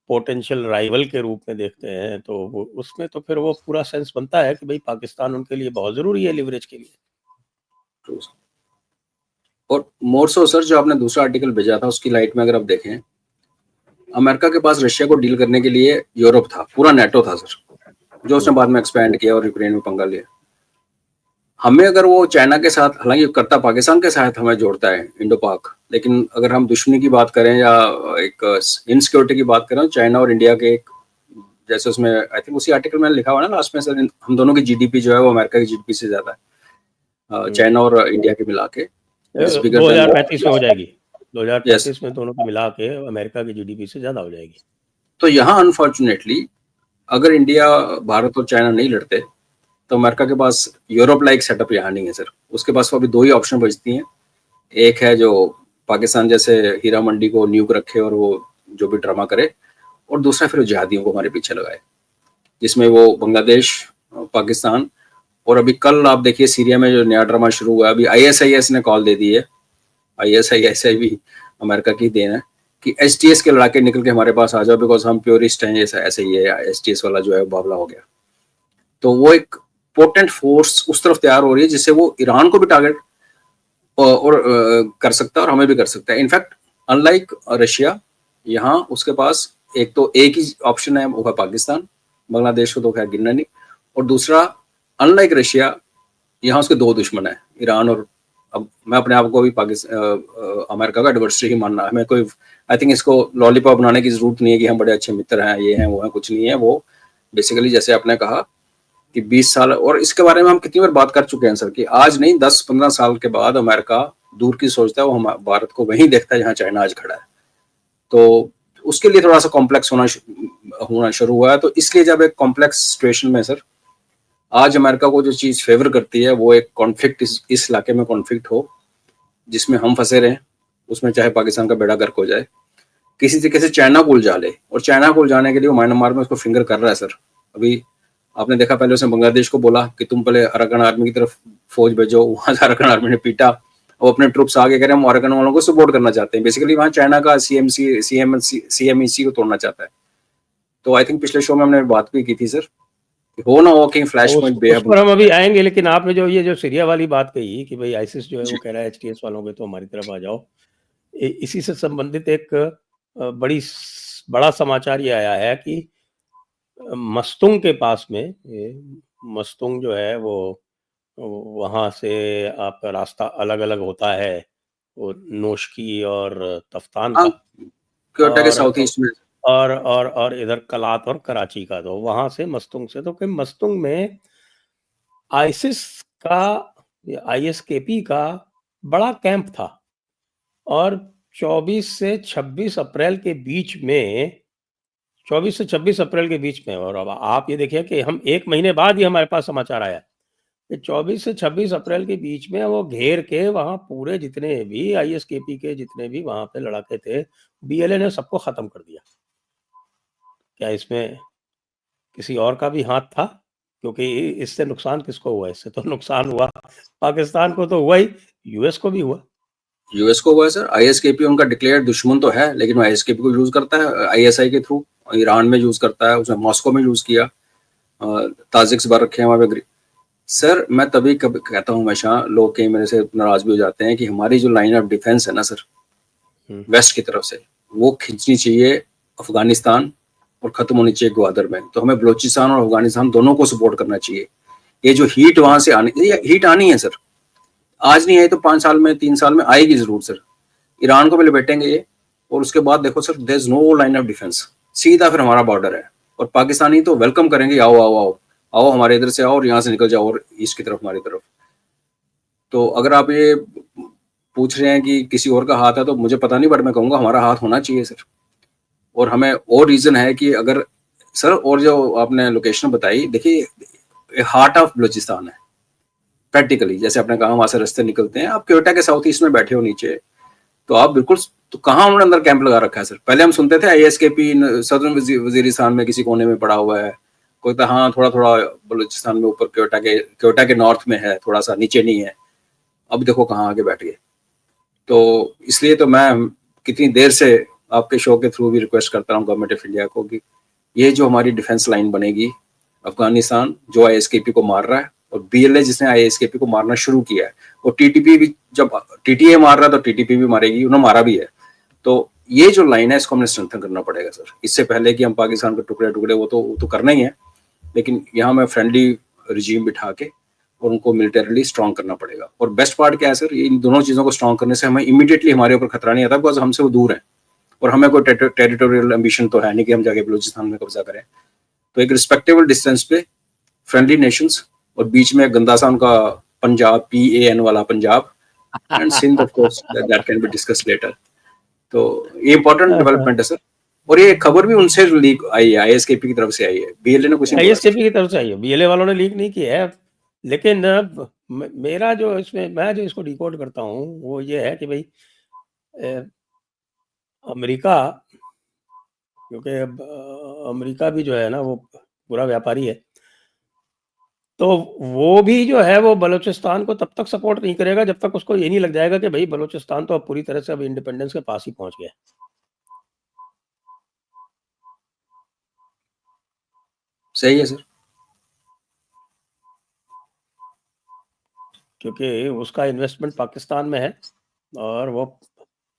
पोटेंशियल राइवल के रूप में देखते हैं, तो वो उसमें तो फिर वो पूरा सेंस बनता है कि भाई पाकिस्तान उनके लिए बहुत ज़रूरी है लिवरेज के लिए। तो और मोर सो सर, जो आपने दूसरा आर्टिकल भेजा था उसकी लाइट में अगर आप देखें, अमेरिका के पास रशिया को डील करने के लिए यूरोप था, पूरा नेटो था सर, जो उसने बाद में एक्सपैंड किया और यूक्रेन में पंगा लिया। हमें अगर वो चाइना के साथ, हालांकि करता पाकिस्तान के साथ हमें जोड़ता है इंडो पाक, लेकिन अगर हम दुश्मनी की बात करें या एक इनसिक्योरिटी की बात करें, चाइना और इंडिया के एक, जैसे उसमें आई थिंक उसी आर्टिकल में लिखा हुआ ना लास्ट में सर, हम दोनों की जीडीपी जो है वो अमेरिका की जीडीपी से ज्यादा है, चाइना और इंडिया के मिला के 2035 में हो जाएगी, यस। 2035 में दोनों को मिला के अमेरिका की जीडीपी से ज्यादा हो जाएगी। तो यहाँ अनफॉर्चुनेटली अगर इंडिया, भारत और चाइना नहीं लड़ते तो अमेरिका के पास यूरोप लाइक सेटअप यहाँ नहीं है सर। उसके पास अभी दो ही ऑप्शन बचती हैं, एक है जो पाकिस्तान जैसे हीरा मंडी को न्यूक रखे और वो जो भी ड्रामा करे, और दूसरा फिर जिहादियों को हमारे पीछे लगाए, जिसमें वो बांग्लादेश, पाकिस्तान, और अभी कल आप देखिए सीरिया में जो नया ड्रामा शुरू हुआ है, अभी ISIS ने कॉल दे दी है, ISIS भी अमेरिका की देन है कि STS के लड़ाके निकल के हमारे पास आ जाओ, बिकॉज हम प्योरिस्ट हैं, ऐसा ऐसे ही है, STS वाला जो है बावला हो गया। तो वो एक पोटेंट फोर्स उस तरफ तैयार हो रही है जिससे वो ईरान को भी टारगेट और कर सकता है और हमें भी कर सकता है। इनफैक्ट अनलाइक रशिया, यहाँ उसके पास एक तो एक ही ऑप्शन है, वो है पाकिस्तान, बांग्लादेश को तो खैर गिनना नहीं, और दूसरा अनलाइक रशिया यहाँ उसके दो दुश्मन है, ईरान और, अब मैं अपने आप को भी पाकिस्तान अमेरिका का एडवर्सरी ही मानना है, हमें कोई आई थिंक इसको लॉलीपॉप बनाने की जरूरत नहीं है कि हम बड़े अच्छे मित्र हैं, ये हैं वो हैं, कुछ नहीं है। वो बेसिकली जैसे आपने कहा कि 20 साल, और इसके बारे में हम कितनी बार बात कर चुके हैं सर, कि आज नहीं 10-15 साल के बाद अमेरिका दूर की सोचता है, वो हम भारत को वहीं देखता है जहाँ चाइना आज खड़ा है। तो उसके लिए थोड़ा सा कॉम्प्लेक्स होना शुरू हुआ है। तो इसलिए जब एक कॉम्प्लेक्स सिचुएशन में सर आज अमेरिका को जो चीज फेवर करती है वो एक कॉन्फ्लिक्ट, इस इलाके में कॉन्फ्लिक्ट हो जिसमें हम फंसे रहे, उसमें चाहे पाकिस्तान का बेड़ा गर्क हो जाए, किसी तरीके से चाइना को उलझा ले, और चाइना को उलझाने के लिए वो म्यांमार में उसको फिंगर कर रहा है सर। अभी आपने देखा पहले उसने बांग्लादेश को बोला कि तुम पहले अराकान आर्मी की तरफ फौज भेजो, वहां से अराकान आर्मी ने पीटा, और अपने ट्रुप्स आगे कह रहे हैं हम अराकान वालों को सपोर्ट करना चाहते हैं। बेसिकली वहां चाइना का CMEC को तोड़ना चाहता है। तो आई थिंक पिछले शो में हमने बात भी की थी सर, हो ना हो कहीं फ्लैश पॉइंट उस पर हम अभी आएंगे, लेकिन आपने जो ये जो सीरिया वाली बात कही कि भाई आईसिस जो है वो कह रहा है HTS वालों के तो हमारी तरफ आ जाओ, इसी से संबंधित एक बड़ा समाचार ये आया है कि मस्तुंग के पास में, मस्तुंग जो है वो वहाँ से आपका रास्ता अलग अलग होता है, वो नोशकी और तफ्तान का, क्योटा के और साउथ ईस्ट में, और इधर कलात और कराची का। तो वहां से मस्तुंग से, तो कि मस्तुंग में आईसिस का, ISKP का बड़ा कैंप था, और 24 से 26 अप्रैल के बीच में, 24 से 26 अप्रैल के बीच में, और अब आप ये देखिए कि हम 1 महीने बाद ही हमारे पास समाचार आया कि 24 से 26 अप्रैल के बीच में वो घेर के वहाँ पूरे जितने भी ISKP के जितने भी वहाँ पे लड़ाके थे, BLA ने सबको खत्म कर दिया। क्या इसमें किसी और का भी हाथ था? क्योंकि इससे नुकसान किसको हुआ? इससे तो नुकसान हुआ पाकिस्तान को तो हुआ ही, US को भी हुआ। US को हुआ है सर। ISKP उनका डिक्लेयर्ड दुश्मन तो है, लेकिन वो ISKP को यूज करता है ISI के थ्रू, ईरान में यूज करता है, उसने मॉस्को में यूज किया, ताजिक्स बार रखे हैं वहां पे। सर मैं तभी कभी कहता हूँ, हमेशा लोग कहीं मेरे से नाराज भी हो जाते हैं कि हमारी जो लाइन ऑफ डिफेंस है ना सर वेस्ट की तरफ से, वो खींचनी चाहिए अफगानिस्तान और खत्म होनी चाहिए ग्वादर में। तो हमें बलोचिस्तान और अफगानिस्तान दोनों को सपोर्ट करना चाहिए। ये जो हीट वहां से हीट आनी है सर, आज नहीं आई तो 5 साल में 3 साल में आएगी जरूर सर। ईरान को भी लपेटेंगे ये, और उसके बाद देखो sir there is no line of defence, सीधा फिर हमारा बॉर्डर है, और पाकिस्तानी तो वेलकम करेंगे, आओ आओ आओ आओ हमारे इधर से आओ, और यहाँ से निकल जाओ और ईस्ट की तरफ हमारी तरफ। तो अगर आप ये पूछ रहे हैं कि किसी और का हाथ है, तो मुझे पता नहीं, बट मैं कहूँगा हमारा हाथ होना चाहिए सर। और हमें और रीजन है कि अगर सर, और जो आपने लोकेशन बताई, देखिए हार्ट ऑफ बलूचिस्तान है प्रैक्टिकली। जैसे आपने कहा वहां से रास्ते निकलते हैं, आप क्वेटा के साउथ ईस्ट में बैठे हो नीचे, तो आप बिल्कुल, तो कहाँ उन्होंने अंदर कैंप लगा रखा है सर? पहले हम सुनते थे आईएसकेपी सदर्न वजीरिस्तान में किसी कोने में पड़ा हुआ है, कोई तो हाँ थोड़ा थोड़ा बलूचिस्तान में ऊपर क्वेटा के नॉर्थ में है, थोड़ा सा नीचे नहीं है। अब देखो कहाँ आगे बैठ गए। तो इसलिए तो मैं कितनी देर से आपके शो के थ्रू भी रिक्वेस्ट करता हूँ गवर्नमेंट ऑफ इंडिया को कि ये जो हमारी डिफेंस लाइन बनेगी, अफगानिस्तान जो आईएसकेपी को मार रहा है, और बीएलए जिसने आईएसकेपी को मारना शुरू किया है, और टीटीपी भी, जब टीटीए मार रहा है तो टीटीपी भी मारेगी, उन्होंने मारा भी है। तो ये जो लाइन है इसको हमने स्ट्रेंथन करना पड़ेगा सर, इससे पहले कि हम पाकिस्तान को टुकड़े टुकड़े, वो तो करना ही है, लेकिन यहाँ में फ्रेंडली रिजीम बिठा के और उनको मिलिटरीली स्ट्रॉन्ग करना पड़ेगा। और बेस्ट पार्ट क्या है सर, इन दोनों चीज़ों को स्ट्रॉन्ग करने से हमें इमीडिएटली हमारे ऊपर खतरा नहीं आता, बिकॉज हमसे वो दूर है और हमें कोई टेरिटोरियल एम्बिशन तो है नहीं कि हम जाके बलूचिस्तान में कब्जा करें। तो एक रिस्पेक्टेबल डिस्टेंस पे फ्रेंडली नेशंस, और बीच में गंदा सा उनका पंजाब, PAN वाला Punjab, and Sindh of course, that can be discuss later. तो ये इंपॉर्टेंट डेवलपमेंट है सर, और ये खबर भी उनसे लीक आई है, आईएसकेपी की तरफ से आई है, बीएलए ने कुछ नहीं बोला। आईएसकेपी की तरफ से आई है, बीएलए वालों ने लीक नहीं किया है। लेकिन मेरा जो इसमें, मैं जो इसको डिकोड करता हूँ वो ये है कि भाई अमेरिका, क्योंकि अब अमेरिका भी जो है ना वो पूरा व्यापारी है, तो वो भी जो है वो बलूचिस्तान को तब तक सपोर्ट नहीं करेगा जब तक उसको ये नहीं लग जाएगा कि भाई बलूचिस्तान तो अब पूरी तरह से अब इंडिपेंडेंस के पास ही पहुंच गया। सही है सर। क्योंकि उसका इन्वेस्टमेंट पाकिस्तान में है, और वो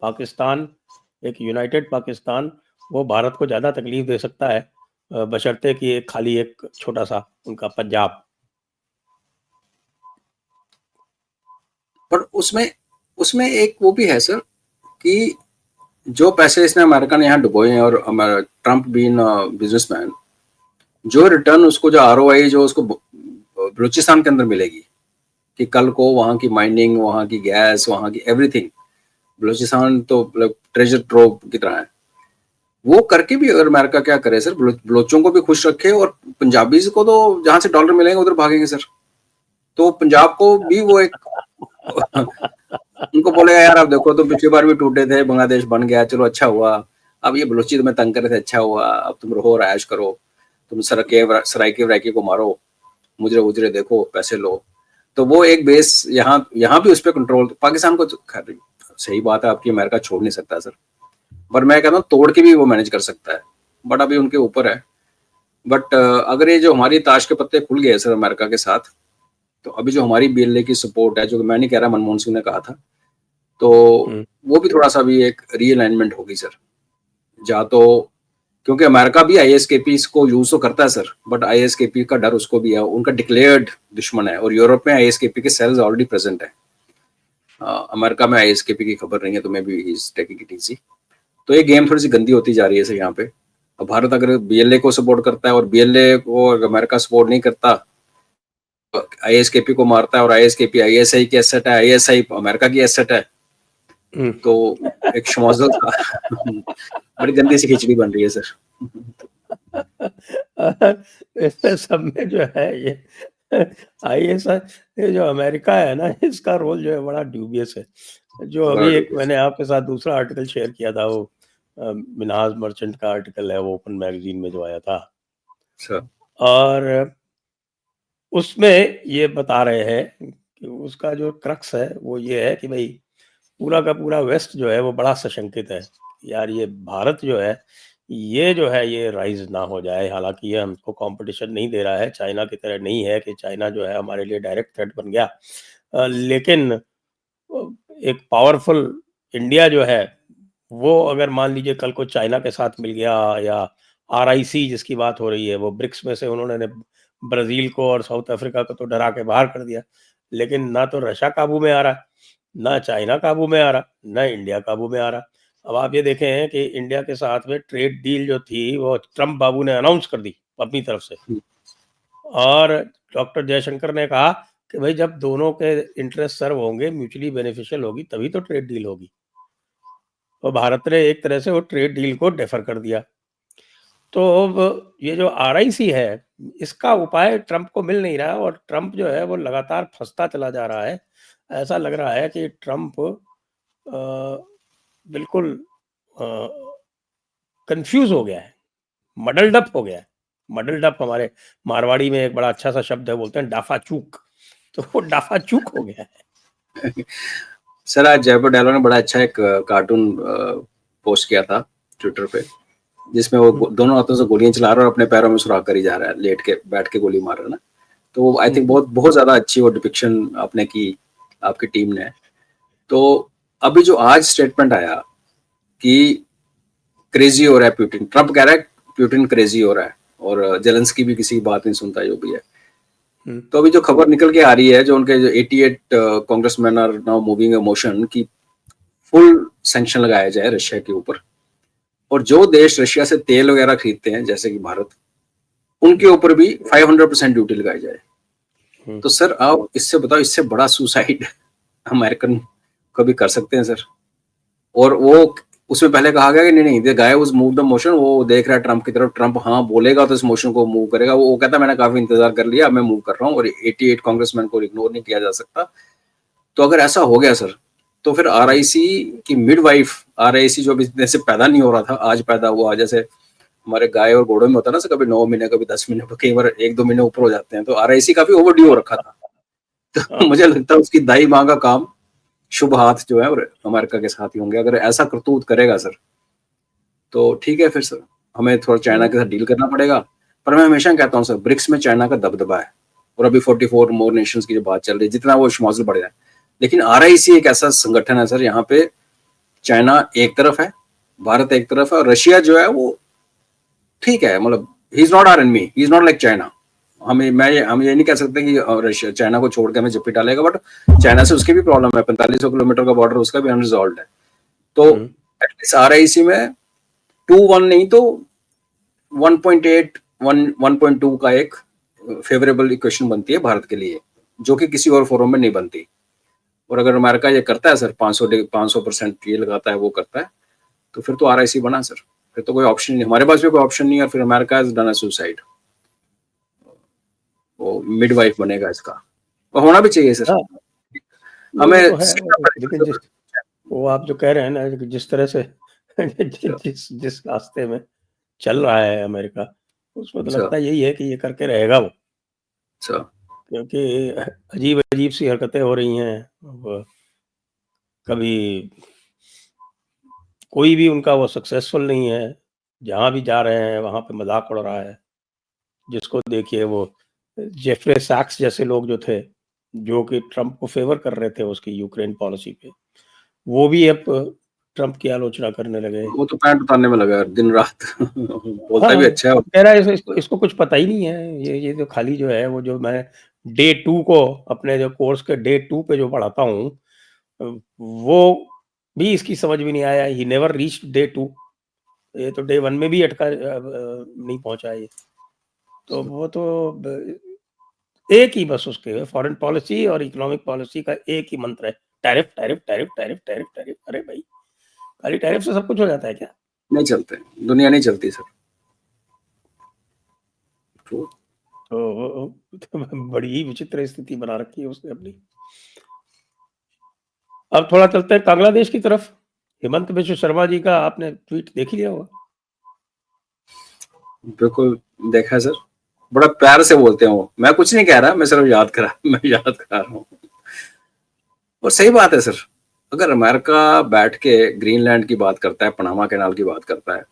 पाकिस्तान, एक यूनाइटेड पाकिस्तान, वो भारत को ज़्यादा तकलीफ दे सकता है बशर्ते कि एक खाली एक छोटा सा उनका पंजाब। पर उसमें उसमें एक वो भी है सर कि जो पैसे इसने अमेरिका ने यहाँ डुबोए हैं, और ट्रम्प बीन बिजनेसमैन, जो रिटर्न उसको, जो ROI जो उसको बलूचिस्तान के अंदर मिलेगी, कि कल को वहाँ की माइनिंग, वहाँ की गैस, वहाँ की एवरीथिंग, बलूचिस्तान तो मतलब ट्रेजर ट्रोव की तरह है। वो करके भी अगर अमेरिका क्या करे सर, बलोचों को भी खुश रखे, और पंजाबीज को तो जहां से डॉलर मिलेंगे उधर भागेंगे सर। तो पंजाब को भी वो एक उनको बोलेगा यार, अब देखो तुम पिछली बार भी टूटे थे, बांग्लादेश बन गया, चलो अच्छा हुआ, अब ये बलोची तुम्हें तंग कर रहे थे, अच्छा हुआ, अब तुम रहो और ऐश करो, तुम सराइके वराइके को मारो, मुजरे उजरे देखो, पैसे लो। तो वो एक बेस यहाँ भी उस पर कंट्रोल, पाकिस्तान को खैर सही बात है आपकी, अमेरिका छोड़ नहीं सकता सर, पर मैं कहता हूँ तोड़ के भी वो मैनेज कर सकता है, बट अभी उनके ऊपर है। बट अगर ये जो हमारी ताश के पत्ते खुल गए सर अमेरिका के साथ, तो अभी जो हमारी BLA की सपोर्ट है, जो मैं नहीं कह रहा, मनमोहन सिंह ने कहा था, तो वो भी थोड़ा सा भी एक रीअलाइनमेंट होगी सर। जा तो क्योंकि अमेरिका भी ISKP को यूज तो करता है सर, बट ISKP का डर उसको भी है, उनका डिक्लेयर्ड दुश्मन है, और यूरोप में ISKP के सेल्स ऑलरेडी प्रेजेंट है। अमेरिका में ISKP की खबर नहीं है, तो मैं भी इज टेकिंग इट इजी। तो ये गेम थोड़ी सी गंदी होती जा रही है सर यहाँ पे। अब भारत अगर BLA को सपोर्ट करता है, और BLA को अमेरिका सपोर्ट नहीं करता, ISKP को मारता है, और ISKP ISI की एसेट है, ISI अमेरिका की एसेट है, तो एक शमोजल था बड़ी गंदी सी खिचड़ी बन रही है सर। इसमें सब में जो है ये ISI, ये जो अमेरिका है ना, इसका रोल जो है बड़ा ड्यूबियस है। जो अभी एक मैंने आपके साथ दूसरा आर्टिकल शेयर किया था, वो मिनहाज मर्चेंट का आर्टिकल है, वो ओपन मैगजीन में जो आया था, और उसमें ये बता रहे हैं कि उसका जो क्रक्स है वो ये है कि भाई पूरा का पूरा वेस्ट जो है वो बड़ा सशंकित है, यार ये भारत जो है ये राइज ना हो जाए। हालांकि ये हमको कंपटीशन नहीं दे रहा है, चाइना की तरह नहीं है कि चाइना जो है हमारे लिए डायरेक्ट थ्रेट बन गया, लेकिन एक पावरफुल इंडिया जो है वो अगर मान लीजिए कल को चाइना के साथ मिल गया, या RIC जिसकी बात हो रही है, वो ब्रिक्स में से उन्होंने ब्राजील को और साउथ अफ्रीका को तो डरा के बाहर कर दिया, लेकिन ना तो रशिया काबू में आ रहा, ना चाइना काबू में आ रहा, ना इंडिया काबू में आ रहा। अब आप ये देखें हैं कि इंडिया के साथ में ट्रेड डील जो थी वो ट्रम्प बाबू ने अनाउंस कर दी अपनी तरफ से, और डॉक्टर जयशंकर ने कहा कि भाई जब दोनों के इंटरेस्ट सर्व होंगे, म्यूचुअली बेनिफिशियल होगी, तभी तो ट्रेड डील होगी। और भारत ने एक तरह से वो ट्रेड डील को डेफर कर दिया। तो अब ये जो RIC है, इसका उपाय ट्रंप को मिल नहीं रहा है और ट्रंप जो है वो लगातार फंसता चला जा रहा है। ऐसा लग रहा है कि ट्रंप बिल्कुल कंफ्यूज हो गया है, मडल्ड अप हो गया है। मडल्ड अप हमारे मारवाड़ी में एक बड़ा अच्छा सा शब्द है, बोलते हैं डाफाचूक। तो वो डाफाचूक हो गया है। सर आज जयपुर डायलॉग ने बड़ा अच्छा एक कार्टून पोस्ट किया था ट्विटर पे, जिसमें वो दोनों हाथों से गोलियां चला रहा है और अपने पैरों में सुराख कर ही जा रहा है, लेट के बैठ के गोली मार रहा है ना। तो आई थिंक बहुत बहुत ज्यादा अच्छी वो डिपिक्शन आपने की, आपकी टीम ने। तो अभी जो आज स्टेटमेंट आया कि क्रेजी हो रहा है प्यूटिन, ट्रंप कह रहा है प्यूटिन क्रेजी हो रहा है और जेलेंस्की भी किसी की बात नहीं सुनता, जो भी है। तो अभी जो खबर निकल के आ रही है, जो उनके जो 88 congressman are now moving a motion की फुल सैंक्शन लगाया जाए रशिया के ऊपर, और जो देश रशिया से तेल वगैरह खरीदते हैं जैसे कि भारत, उनके ऊपर भी 500% ड्यूटी लगाई जाए। तो सर आप इससे बताओ, इससे बड़ा सुसाइड अमेरिकन कभी कर सकते हैं सर? और वो उसमें पहले कहा गया कि नहीं the guy was move the motion, वो देख रहा है ट्रंप की तरफ, ट्रंप हाँ बोलेगा तो इस मोशन को मूव करेगा। वो कहता मैंने काफी इंतजार कर लिया, मैं मूव कर रहा हूँ, और 88 कांग्रेसमैन को इग्नोर नहीं किया जा सकता। तो अगर ऐसा हो गया सर, तो फिर आरआईसी की मिडवाइफ, आरआईसी जो अभी इतने से पैदा नहीं हो रहा था, आज पैदा हुआ, जैसे हमारे गाय और घोड़ों में होता है ना सर, कभी 9 महीने कभी 10 महीने, कई बार 1-2 महीने ऊपर हो जाते हैं। तो आरआईसी काफी ओवरड्यू हो रखा था। तो मुझे लगता है उसकी दाई माँ का काम, शुभ हाथ जो है और अमेरिका के साथ ही होंगे। अगर ऐसा करतूत करेगा सर, तो ठीक है फिर सर, हमें थोड़ा चाइना के साथ डील करना पड़ेगा। पर मैं हमेशा कहता हूँ सर, ब्रिक्स में चाइना का दबदबा है, और अभी 44 मोर नेशंस की जो बात चल रही है, जितना वो शमौजल बढ़ जाए, लेकिन आरआईसी एक ऐसा संगठन है सर, यहाँ पे चाइना एक तरफ है, भारत एक तरफ है, और रशिया जो है वो ठीक है, मतलब he is not our enemy, he is not like China. हम ये नहीं कह सकते कि रशिया चाइना को छोड़ के हमें जप्पी डालेगा, बट चाइना से उसकी भी प्रॉब्लम है, 4500 किलोमीटर का बॉर्डर उसका भी अनरिजॉल्व है। तो एटलीस्ट आरआईसी में 2-1 नहीं तो 1.8 1.2 का एक फेवरेबल इक्वेशन बनती है भारत के लिए, जो कि किसी और फोरम में नहीं बनती। और अगर अमेरिका ये करता है सर, 500% ये लगाता है, वो करता है, तो फिर तो आरआईसी बना सर, फिर तो कोई ऑप्शन नहीं, हमारे पास भी कोई ऑप्शन नहीं है। फिर America has done a suicide, वो मिडवाइफ बनेगा इसका, और होना भी चाहिए सर। हमें तो है, लेकिन वो आप जो कह रहे हैं ना, जिस तरह से जिस रास्ते में चल रहा है अमेरिका, उसमें तो लगता है यही है कि ये करके रहेगा वो, क्योंकि अजीब अजीब सी हरकतें हो रही हैं। कभी कोई भी उनका वो सक्सेसफुल नहीं है, जहाँ भी जा रहे हैं वहाँ पे मजाक उड़ रहा है। जिसको देखिए वो जेफरे सैक्स जैसे लोग जो थे, जो कि ट्रंप को फेवर कर रहे थे उसकी यूक्रेन पॉलिसी पे, वो भी अब ट्रंप की आलोचना करने लगे। वो तो पैंट उतारने में लगा दिन रात बोलता भी हाँ, अच्छा है, कह रहा है इसको कुछ पता ही नहीं है। ये तो खाली जो है, वो जो मैं डे 2 को अपने जो कोर्स के डे 2 पे जो पढ़ाता हूँ, वो भी इसकी समझ में नहीं आया। He never reached day 2। ये तो डे 1 में भी अटका नहीं पहुंचा ये। तो वो तो एक ही बस उसके फॉरेन पॉलिसी और इकोनॉमिक पॉलिसी का एक ही मंत्र है, tariff tariff tariff tariff tariff tariff. अरे भाई, खाली टैरिफ से सब कुछ हो जाता है क्या? नहीं चलते, दुनिया नहीं चलती सर। तो बड़ी ही विचित्र स्थिति बना रखी है उसने अपनी। अब थोड़ा चलते हैं बांग्लादेश की तरफ। हेमंत बिश्व शर्मा जी का आपने ट्वीट देख लिया होगा। बिल्कुल देखा सर, बड़ा प्यार से बोलते हैं वो, मैं कुछ नहीं कह रहा, मैं सिर्फ मैं याद करा रहा हूँ। और सही बात है सर, अगर अमेरिका बैठ के ग्रीनलैंड की बात करता है, पनामा कैनाल की बात करता है,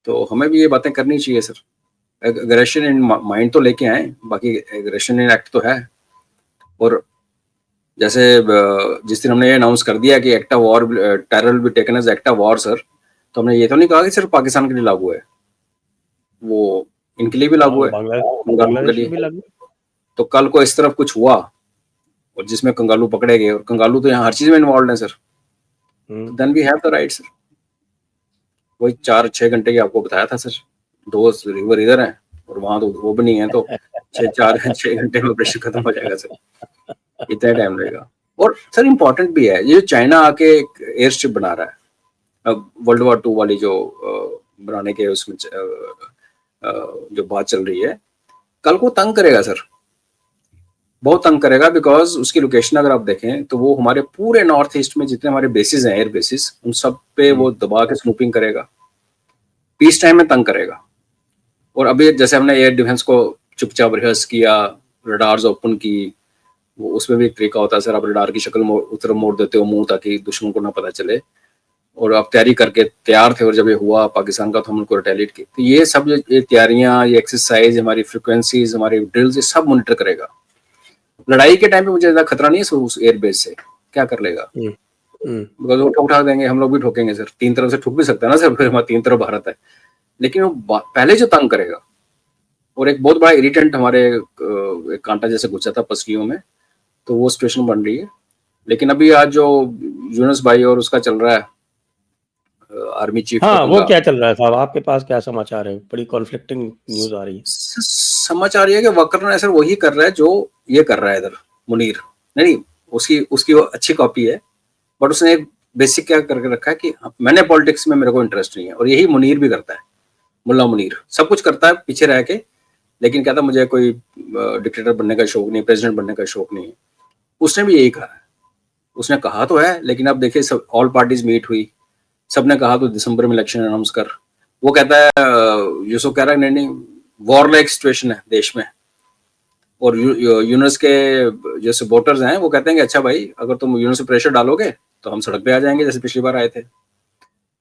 तो हमें भी ये बातें करनी चाहिए सर। एग्रेशन इन माइंड तो लेके आए, बाकी एग्रेशन इन एक्ट तो है। और जैसे जिस दिन हमने ये अनाउंस कर दिया कि act of war, terror will be taken as act of war sir, तो हमने ये तो नहीं कहा कि सिर्फ पाकिस्तान के लिए लागू है, वो इनके लिए भी लागू है, बांग्लादेश में भी लागू। तो कल को इस तरफ कुछ हुआ और जिसमें कंगालू पकड़े गए, और कंगालू तो यहाँ हर चीज में इन्वॉल्व है sir, then we have the right sir. वही 4-6 घंटे की आपको बताया था सर, 2 रिवर इधर है और वहां तो वो भी नहीं है, तो 6 घंटे में ऑपरेशन खत्म हो जाएगा सर, इतना टाइम लगेगा। और सर इम्पोर्टेंट भी है, ये चाइना आके एयर स्ट्रिप बना रहा है, World War II वाली जो बनाने के उसमें जो बात चल रही है, कल को तंग करेगा सर, बहुत तंग करेगा, बिकॉज उसकी लोकेशन अगर आप देखें तो वो हमारे पूरे नॉर्थ ईस्ट में जितने हमारे बेसिस हैं, एयर बेसिस, उन सब पे वो दबा के स्नूपिंग करेगा, पीस टाइम में तंग करेगा। और अभी जैसे हमने एयर डिफेंस को चुपचाप रिहर्स किया, रडार्स ओपन की, वो उसमें भी एक तरीका होता है सर, आप रडार की शक्ल उतर मोड़ देते हो मुंह, ताकि दुश्मन को ना पता चले, और आप तैयारी करके तैयार थे, और जब ये हुआ पाकिस्तान का तो हम उनको रिटेलिएट की। तो ये सब ये तैयारियां, ये एक्सरसाइज, हमारी फ्रिक्वेंसीज, हमारे ड्रिल्स, ये सब मॉनिटर करेगा। लड़ाई के टाइम पे मुझे ज्यादा खतरा नहीं है उस एयरबेस से, क्या कर लेगा, बिकॉज वो ठोक देंगे, हम लोग भी ठोकेंगे सर, तीन तरफ से ठुक भी सकता है ना सर, फिर हमारा तीन तरफ भारत है, लेकिन वो पहले जो तंग करेगा। और एक बहुत बड़ा इरिटेंट हमारे एक कांटा जैसे घुसा था पसलियों में, तो वो सिचुएशन बन रही है। लेकिन अभी आज जो यूनुस भाई और उसका चल रहा है आर्मी चीफ हाँ, का वो पंगा, क्या चल रहा है साहब, आपके पास क्या समाचार है? बड़ी कॉन्फ्लिक्टिंग न्यूज आ रही है। समाचार ये है कि वकर ने सर वही कर रहा है जो ये कर रहा है इधर मुनीर, नहीं उसकी वो अच्छी कॉपी है, बट उसने एक बेसिक क्या करके रखा है कि मैंने पॉलिटिक्स में मेरे को इंटरेस्ट नहीं है, और यही मुनीर भी करता है। मुल्ला मुनीर सब कुछ करता है पीछे रह के, लेकिन कहता मुझे कोई डिक्टेटर बनने का शौक नहीं, प्रेसिडेंट बनने का शौक नहीं है। उसने भी यही कहा है, उसने कहा तो है, लेकिन अब देखिए सब ऑल पार्टीज मीट हुई, सबने कहा तो दिसंबर में इलेक्शन अनाउंस कर। वो कहता है यूसुफ कह रहा है नहीं वॉर लाइक सिचुएशन है देश में, और यूनुस के जो सपोर्टर्स हैं वो कहते हैं कि अच्छा भाई अगर तुम यूनुस पे प्रेशर डालोगे तो हम सड़क पे आ जाएंगे जैसे पिछली बार आए थे।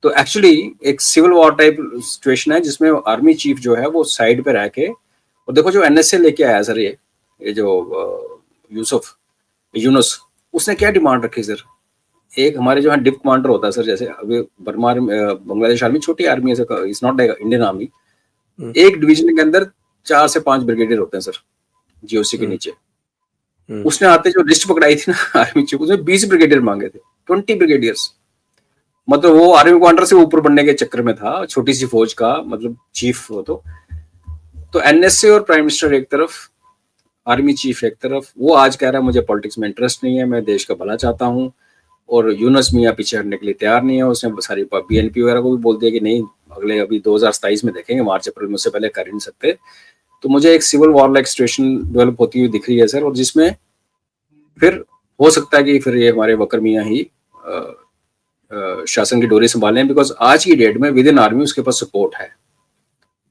तो एक्चुअली एक सिविल वॉर टाइप सिचुएशन है, जिसमें आर्मी चीफ जो है वो साइड पे रह के, और देखो जो एनएसए लेके आया सर, ये जो यूनुस, उसने क्या डिमांड रखी सर? एक हमारे जो है डिप कमांडर होता है सर, जैसे अभी बर्मा बांग्लादेश आर्मी छोटी आर्मी है, it's not like Indian army, एक डिवीजन के अंदर 4 से 5 ब्रिगेडियर होते हैं सर जीओसी के नीचे। उसने आते जो लिस्ट पकड़ाई थी ना आर्मी चीफ, उसने 20 ब्रिगेडियर मांगे थे, 20 ब्रिगेडियर्स। मतलब वो आर्मी कमांडर से ऊपर बनने के चक्कर में था, छोटी सी फौज का मतलब चीफ हो। तो एनएसए और प्राइम मिनिस्टर एक तरफ, आर्मी चीफ एक तरफ, वो आज कह रहा है मुझे पॉलिटिक्स में इंटरेस्ट नहीं है, मैं देश का भला चाहता हूँ, और यूनुस मियां पीछे हटने के लिए तैयार नहीं है। उसने सारी बीएनपी वगैरह को भी बोल दिया कि नहीं, अगले अभी 2027 में देखेंगे, मार्च अप्रैल में, उससे पहले कर ही नहीं सकते। तो मुझे एक civil war like situation develop होती हुई दिख रही है सर, और जिसमें फिर हो सकता है कि फिर ये हमारे वकर मियां ही शासन की डोरी संभालें, बिकॉज आज की डेट में विद इन आर्मी उसके पास सपोर्ट है।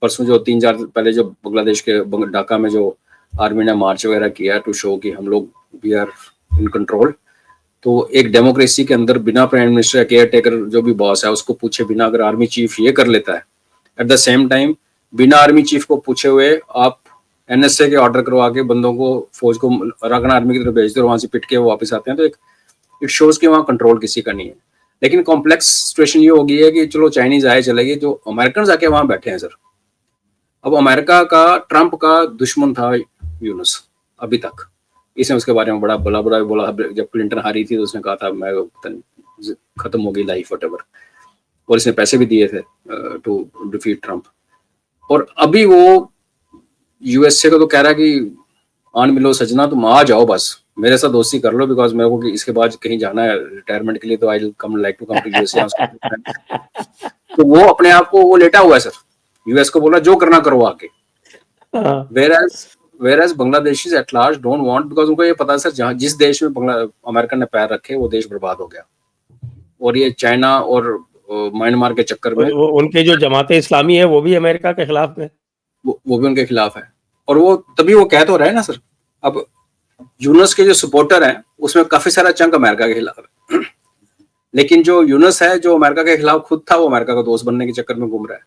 परसों जो 3-4 पहले जो बांग्लादेश के ढाका में जो आर्मी ने मार्च वगैरह किया टू शो कि हम लोग वी आर इन कंट्रोल, तो एक डेमोक्रेसी के अंदर बिना प्राइम मिनिस्टर, केयर टेकर जो भी बॉस है उसको पूछे बिना अगर आर्मी चीफ ये कर लेता है, एट द सेम टाइम बिना आर्मी चीफ को पूछे हुए आप एनएसए के ऑर्डर करवा के बंदों को, फौज को अराकान आर्मी की तरफ भेज दो, वहां से पिट के वो वापस आते हैं, तो एक इट शोज कि वहाँ कंट्रोल किसी का नहीं है। लेकिन कॉम्प्लेक्स सिचुएशन ये हो गई है कि चलो चाइनीज आए चले गए, जो अमेरिकन आके वहां बैठे हैं सर। अब अमेरिका का, ट्रंप का दुश्मन था यूनुस अभी तक, इसने उसके बारे में बड़ा बोला। जब क्लिंटन हारी थी तो उसने कहा था मैं खत्म हो गई लाइफ वटेवर, और इसने पैसे भी दिए थे टू डिफीट ट्रंप। और अभी वो यूएसए को तो कह रहा है कि आन मिलो सजना, तुम आ जाओ बस मेरे साथ दोस्ती कर लो, बिकॉज मेरे को इसके बाद कहीं जाना है रिटायरमेंट के लिए, तो I come like to come to USA. तो वो अपने आप को वो लेटा हुआ है सर, यूएस को बोला जो करना करो आके। whereas Bangladeshis at large don't want, because उनको ये पता है सर जहां जिस देश में अमेरिका ने पैर रखे वो देश बर्बाद हो गया, और ये चाइना और म्यांमार के चक्कर में उनके जो जमाते इस्लामी है वो भी अमेरिका के खिलाफ है, वो भी उनके खिलाफ है। और वो तभी वो कह तो रहे ना सर, अब यूनुस के जो सपोर्टर हैं उसमें काफी सारा चंक अमेरिका के खिलाफ है, लेकिन जो यूनुस है जो अमेरिका के खिलाफ खुद था, वो अमेरिका का दोस्त बनने के चक्कर में घूम रहा है।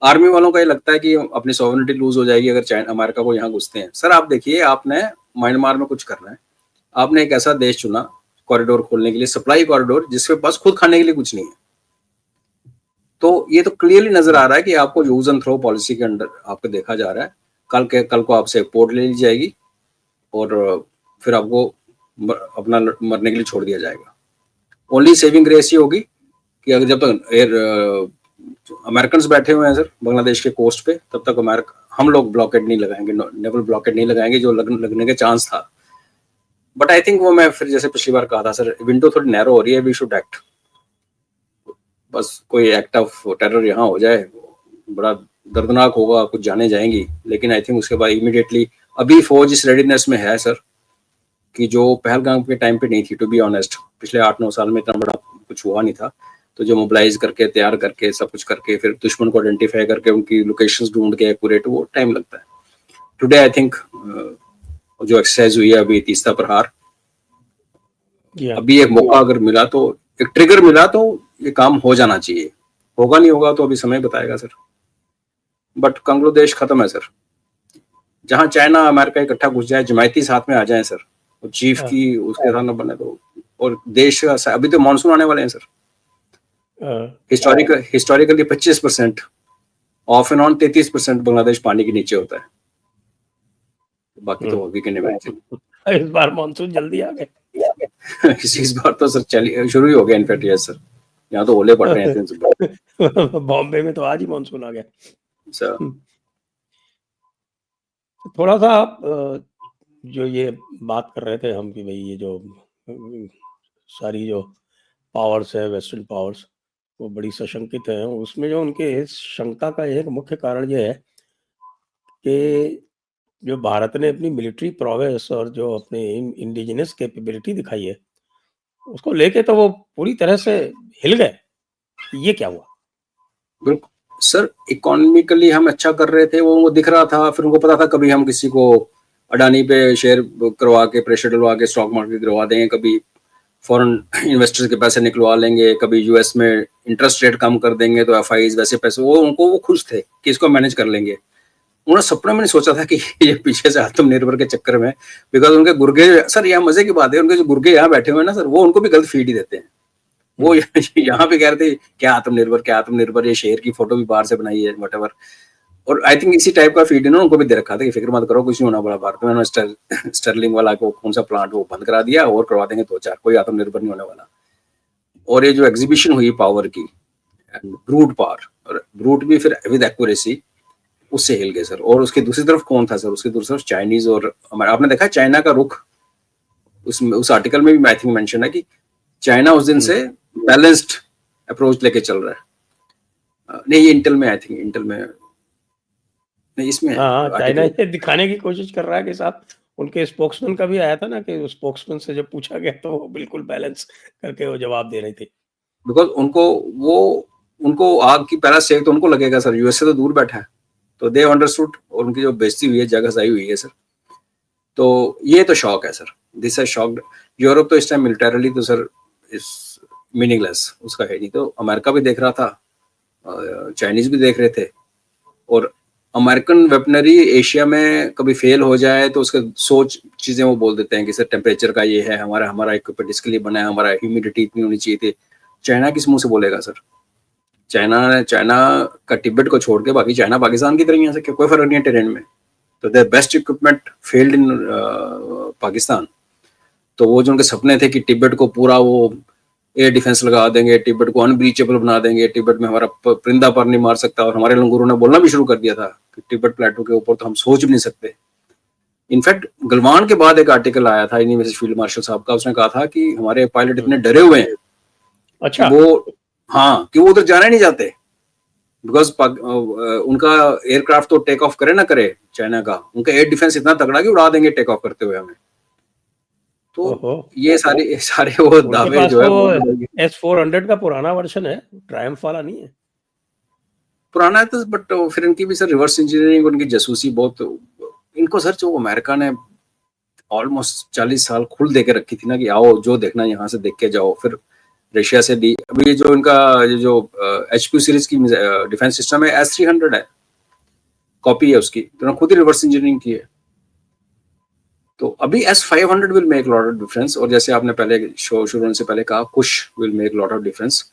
आर्मी वालों का ये लगता है कि अपनी सॉवरेनिटी लूज हो जाएगी अगर चाइना अमेरिका को यहाँ घुसते हैं। सर आप देखिए, आपने म्यांमार में कुछ करना है, आपने एक ऐसा देश चुना कॉरिडोर खोलने के लिए, सप्लाई कॉरिडोर, जिसके पास खुद खाने के लिए कुछ नहीं है। तो ये तो क्लियरली नजर आ रहा है कि आपको यूज एंड थ्रो पॉलिसी के अंडर आपको देखा जा रहा है। कल को आपसे पोर्ट ले ली जाएगी और फिर आपको अपना मरने के लिए छोड़ दिया जाएगा। ओनली सेविंग ग्रेस ही होगी कि अगर जब तक अमेरिकन बैठे हुए हैं सर बांग्लादेश के कोस्ट पे, तब तक हम लोग ब्लॉकेड नहीं लगाएंगे, नेवल ब्लॉकेड नहीं लगाएंगे, जो लगने का चांस था। बट आई थिंक वो मैं फिर जैसे पिछली बार कहा था सर, विंडो थोड़ी नैरो हो रही है, वी शुड एक्ट। बस कोई एक्ट ऑफ टेरर यहाँ हो जाए, बड़ा दर्दनाक होगा, कुछ जाने जाएंगी, लेकिन आई थिंक उसके बाद इमीडिएटली अभी फौज इस रेडीनेस में है सर कि जो पहलगाम के टाइम पे नहीं थी, टू बी ऑनेस्ट। पिछले 8-9 साल में इतना बड़ा कुछ हुआ नहीं था, तो जो मोबिलाइज करके, तैयार करके, सब कुछ करके, फिर दुश्मन को आइडेंटिफाई करके उनकी लोकेशंस ढूंढ के एक्यूरेट, वो टाइम लगता है। टुडे आई थिंक जो एक्सरसाइज हुई है अभी तीसरा प्रहार, अभी एक मौका अगर मिला तो, एक ट्रिगर मिला तो ये काम हो जाना चाहिए। होगा नहीं होगा तो अभी समय बताएगा सर, बट कंगलो देश खत्म है सर। जहां चाइना अमेरिका इकट्ठा घुस जाए, जमायती साथ में आ जाए सर, और चीफ की उसके साथ न बने तो, और देश अभी तो मानसून आने वाले हैं sir. Historically 25%, of and on 33% Bangladesh पानी के नीचे होता है, बाकी तो होगी कि नहीं। इस बार मानसून जल्दी आ गए। इस बार तो सर चलिए शुरू ही हो गया इनफैक्ट, यस सर, यहाँ तो ओले पड़ रहे हैं। बॉम्बे में तो आज ही मानसून आ गया सर। थोड़ा सा जो ये बात कर रहे थे हम कि भाई ये जो सारी जो पावर्स है, वेस्टर्न पावर्स, वो बड़ी सशंकित है, उसमें जो उनके शंका का एक मुख्य कारण ये है कि जो भारत ने अपनी मिलिट्री प्रोवेस और जो अपने इंडिजिनस कैपेबिलिटी दिखाई है, उसको लेके तो वो पूरी तरह से हिल गए। ये क्या हुआ? बिल्कुल सर, इकोनॉमिकली हम अच्छा कर रहे थे, वो दिख रहा था, फिर उनको पता था कभी हम किसी को अडानी पे शेयर करवा के, प्रेशर डलवा के स्टॉक मार्केट करवा देंगे, कभी फॉरेन इन्वेस्टर्स के पैसे निकलवा लेंगे, कभी यूएस में इंटरेस्ट रेट कम कर देंगे तो एफआईज वैसे पैसे, वो खुश थे कि इसको मैनेज कर लेंगे। उन्होंने सपने में नहीं सोचा था कि ये पीछे से आत्मनिर्भर के चक्कर में, बिकॉज उनके गुर्गे सर, यहाँ मजे की बात है, उनके जो गुर्गे यहाँ बैठे हुए हैं ना सर, वो उनको भी गलत फीड ही देते हैं। वो यहाँ पे कह रहे थे क्या आत्मनिर्भर, ये शेयर की फोटो भी बाहर से बनाई है, वट एवर। और आई थिंक इसी टाइप का फीड इन्होंने उनको भी दे रखा था कि फिक्र मत करो, कुछ नहीं होना बड़ा भारत में। स्टर्लिंग वाला को कौन सा प्लांट वो बंद करा दिया, और करवा देंगे 2-4, कोई आत्मनिर्भर नहीं होने वाला। और ये जो एग्जीबिशन हुई पावर की, ब्रूट पावर, और ब्रूट भी फिर विद एक्यूरेसी, उससे हिल गए सर। और उसके दूसरी तरफ कौन था सर? उसके दूसरी तरफ चाइनीज, और हमारा आपने देखा चाइना का रुख, उस आर्टिकल में भी आई थिंक मेंशन है कि चाइना उस दिन से बैलेंस्ड अप्रोच लेके चल रहा है। नहीं, ये इंटेल में, आई थिंक इंटेल में नहीं, इसमें चाइना ये दिखाने की कोशिश कर रहा है कि साहब, उनके स्पोक्समैन का भी आया था ना कि स्पोक्समैन से जब पूछा गया तो वो बिल्कुल बैलेंस करके वो जवाब दे रही थी। बिकॉज उनको आग की पहला सेक तो उनको लगेगा सर, यूएस से तो दूर बैठा है, तो दे अंडरस्टूड, और उनकी जो बेइज्जती हुई है, जगहसाई हुई है सर। तो ये तो शॉक है सर, दिस है शॉक। यूरोप तो इस टाइम मिलिटरली तो सर इस मीनिंगलेस, उसका है नहीं। तो अमेरिका भी देख रहा था, चाइनीज भी देख रहे थे, और अमेरिकन वेपनरी एशिया में कभी फेल हो जाए तो उसके सोच चीजें वो बोल देते हैं कि सर टेम्परेचर का ये है, हमारा इक्विपमेंट इसके लिए बना है, हमारा ह्यूमिडिटी इतनी होनी चाहिए थी। चाइना किस मुंह से बोलेगा सर? चाइना का तिब्बत को छोड़ के बाकी चाइना पाकिस्तान की तरह ही है, कोई फर्क नहीं है टेरेन में। तो their best equipment failed in Pakistan. तो वो जो उनके सपने थे कि तिब्बत को पूरा वो एयर डिफेंस लगा देंगे, तिब्बत को अनब्रीचेबल बना देंगे, तिब्बत में हमारा परिंदा पर नहीं मार सकता, और हमारे लंगूरों ने बोलना भी शुरू कर दिया था कि तिब्बत प्लेटो के ऊपर तो हम सोच भी नहीं सकते। इनफैक्ट गलवान के बाद एक आर्टिकल आया था यूनिवर्सिटी फील्ड मार्शल साहब का, उसने कहा था कि हमारे पायलट इतने डरे हुए हैं अच्छा, कि वो उधर जाना ही नहीं चाहते, बिकॉज उनका एयरक्राफ्ट तो टेक ऑफ करे ना करे, चाइना का उनका एयर डिफेंस इतना तगड़ा कि उड़ा देंगे टेक ऑफ करते हुए हमें। तो ये सारे वो दावे जो है, S-400 का पुराना वर्जन है, ट्रायम्फ वाला नहीं है। पुराना है तो, बट फिर इनकी भी सर रिवर्स इंजीनियरिंग, उनकी जासूसी बहुत, इनको सर जो अमेरिका ने ऑलमोस्ट 40 साल खुल दे के रखी थी ना कि आओ जो देखना यहाँ से देख के जाओ। फिर रशिया से भी अभी जो इनका जो HP सीरीज की डिफेंस सिस्टम है, S-300 है, कॉपी है उसकी, तो खुद ही रिवर्स इंजीनियरिंग की है। तो अभी S-500 will make lot of difference, और जैसे आपने पहले शो शुरू होने से पहले कहा, Kush will make lot of difference,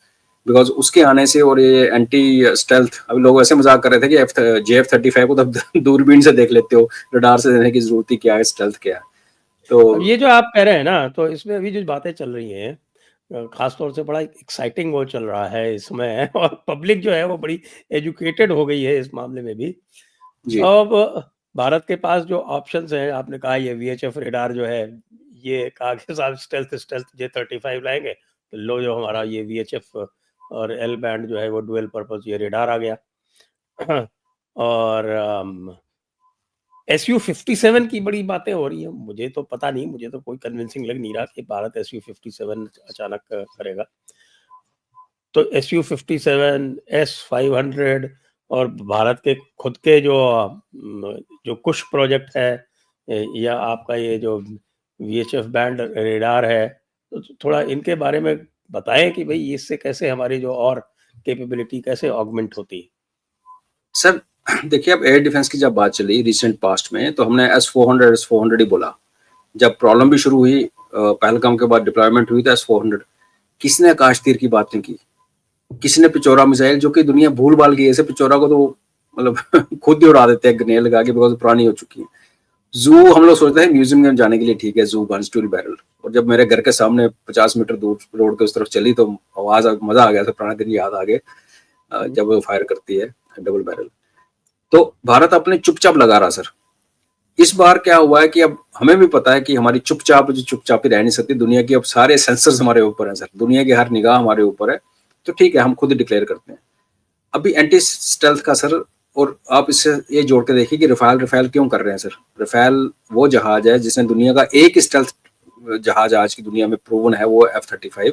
because उसके आने से, और ये एंटी स्टेल्थ, अभी लोग ऐसे मजाक कर रहे थे कि JF-35 को तब दूरबीन से देख लेते हो, रडार से देखने की जरूरत ही क्या है, स्टेल्थ क्या है। तो ये जो आप कह रहे हैं ना, तो इसमें अभी जो बातें चल रही हैं, खासतौर से बड़ा एक्साइटिंग वो चल रहा है इसमें, और पब्लिक जो है वो बड़ी एजुकेटेड हो गई है इस मामले में भी। अब भारत के पास जो ऑप्शंस हैं, आपने कहा ये VHF रेडार जो है, ये कहा कि साहब स्टेल्थ J-35 लाएंगे तो लो, जो हमारा ये VHF और L बैंड जो है वो डुअल पर्पस ये रेडार आ गया। और SU-57 की बड़ी बातें हो रही हैं। मुझे तो पता नहीं, मुझे तो कोई कन्विंसिंग लग नहीं रहा कि भारत SU-57 अचानक करेगा। तो SU-57, S-500 और भारत के खुद के जो कुश प्रोजेक्ट है, या आपका ये जो VHF बैंड रेडार है, तो थोड़ा इनके बारे में बताएं कि भाई इससे कैसे हमारी जो और कैपेबिलिटी कैसे ऑगमेंट होती है। सर देखिए, अब एयर डिफेंस की जब बात चली रिसेंट पास्ट में, तो हमने S-400 ही बोला। जब प्रॉब्लम भी शुरू हुई, पहलगाम के बाद डिप्लॉयमेंट हुई, तो S-400, किसने आकाश तीर की बात नहीं की, किसी ने पिचोरा मिसाइल, जो कि दुनिया भूल भाल गई, ऐसे पिचोरा को तो मतलब खुद ही उड़ा देते हैं ग्रेनेड लगा के, बिकॉज पुरानी हो चुकी है। जू हम लोग सोचते हैं म्यूजियम में जाने के लिए ठीक है, जू गन्स टू बैरल, और जब मेरे घर के सामने 50 मीटर दूर रोड के उस तरफ चली तो आवाज मजा आ गया था, पुराने दिन याद आ गए जब वो फायर करती है डबल बैरल। तो भारत अपने चुपचाप लगा रहा सर। इस बार क्या हुआ है कि अब हमें भी पता है कि हमारी चुपचाप ही रह नहीं सकती दुनिया की, अब सारे सेंसर्स हमारे ऊपर हैं सर, दुनिया की हर निगाह हमारे ऊपर है, तो ठीक है हम खुद ही डिक्लेयर करते हैं। अभी एंटी स्टेल्थ का सर, और आप इससे ये जोड़ के देखिए कि रफाल क्यों कर रहे हैं सर। रफाल वो जहाज है जिसने दुनिया का एक स्टेल्थ जहाज आज की दुनिया में प्रूवन है, वो F-35,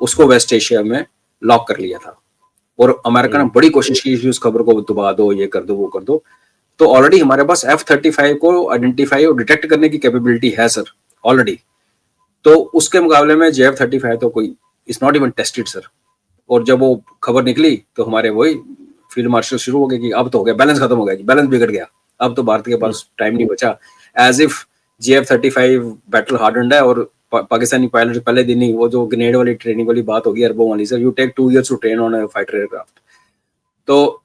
उसको वेस्ट एशिया में लॉक कर लिया था, और अमेरिका ने बड़ी कोशिश की उस खबर को दबा दो, ये कर दो, वो कर दो। तो ऑलरेडी हमारे पास F-35 को आइडेंटिफाई और डिटेक्ट करने की कैपेबिलिटी है सर ऑलरेडी। तो उसके मुकाबले में JF-35 तो कोई is not even tested sir. और जब वो खबर निकली तो हमारे वही फील्ड मार्शल शुरू हो गए कि अब तो हो गया, बैलेंस खत्म हो गया, बैलेंस बिगड़ गया, अब तो भारत के पास टाइम नहीं बचा। As if JF-35 battle hardened है, और पाकिस्तानी पायलट पहले दिन ही वो जो ग्रेनेड वाली ट्रेनिंग वाली बात होगी अरबों वाली sir, you take 2 years to train on a fighter aircraft. तो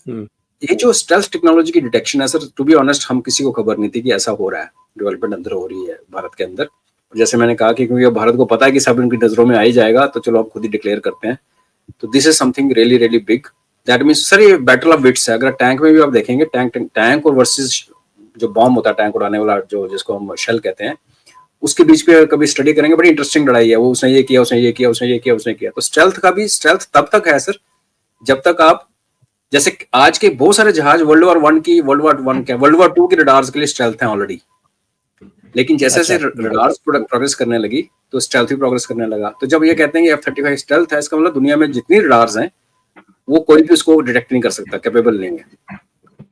ये जो स्टेल्थ टेक्नोलॉजी की डिटेक्शन है सर, टू बी ऑनेस्ट हम किसी को खबर नहीं थी कि ऐसा हो रहा है, डेवलपमेंट अंदर हो रही है भारत के अंदर। जैसे मैंने कहा कि क्योंकि भारत को पता है कि सब इनकी नजरों में आ ही जाएगा, तो चलो आप खुद ही डिक्लेयर करते हैं। तो this is something really really big. That means sir ये बैटल ऑफ विट्स है। अगर टैंक में भी आप देखेंगे, टैंक और वर्सेस जो बॉम्ब होता है टैंक उड़ाने वाला, जो जिसको हम शेल कहते हैं, उसके बीच पे कभी स्टडी करेंगे, बड़ी इंटरेस्टिंग लड़ाई है वो, उसने ये किया, उसने ये किया, उसने ये किया, उसने किया। तो स्टेल्थ का भी स्टेल्थ तब तक है सर जब तक आप, जैसे आज के बहुत सारे जहाज वर्ल्ड वॉर 2 के रडार्स के लिए स्टेल्थ हैं ऑलरेडी, लेकिन जैसे जैसे रडार्स प्रोग्रेस करने लगी तो स्टेल्थ भी प्रोग्रेस करने लगा। तो जब ये कहते हैं कि F-35 स्टेल्थ है, इसका मतलब दुनिया में जितनी रडार्स हैं वो कोई भी उसको डिटेक्ट नहीं कर सकता, कैपेबल नहीं है।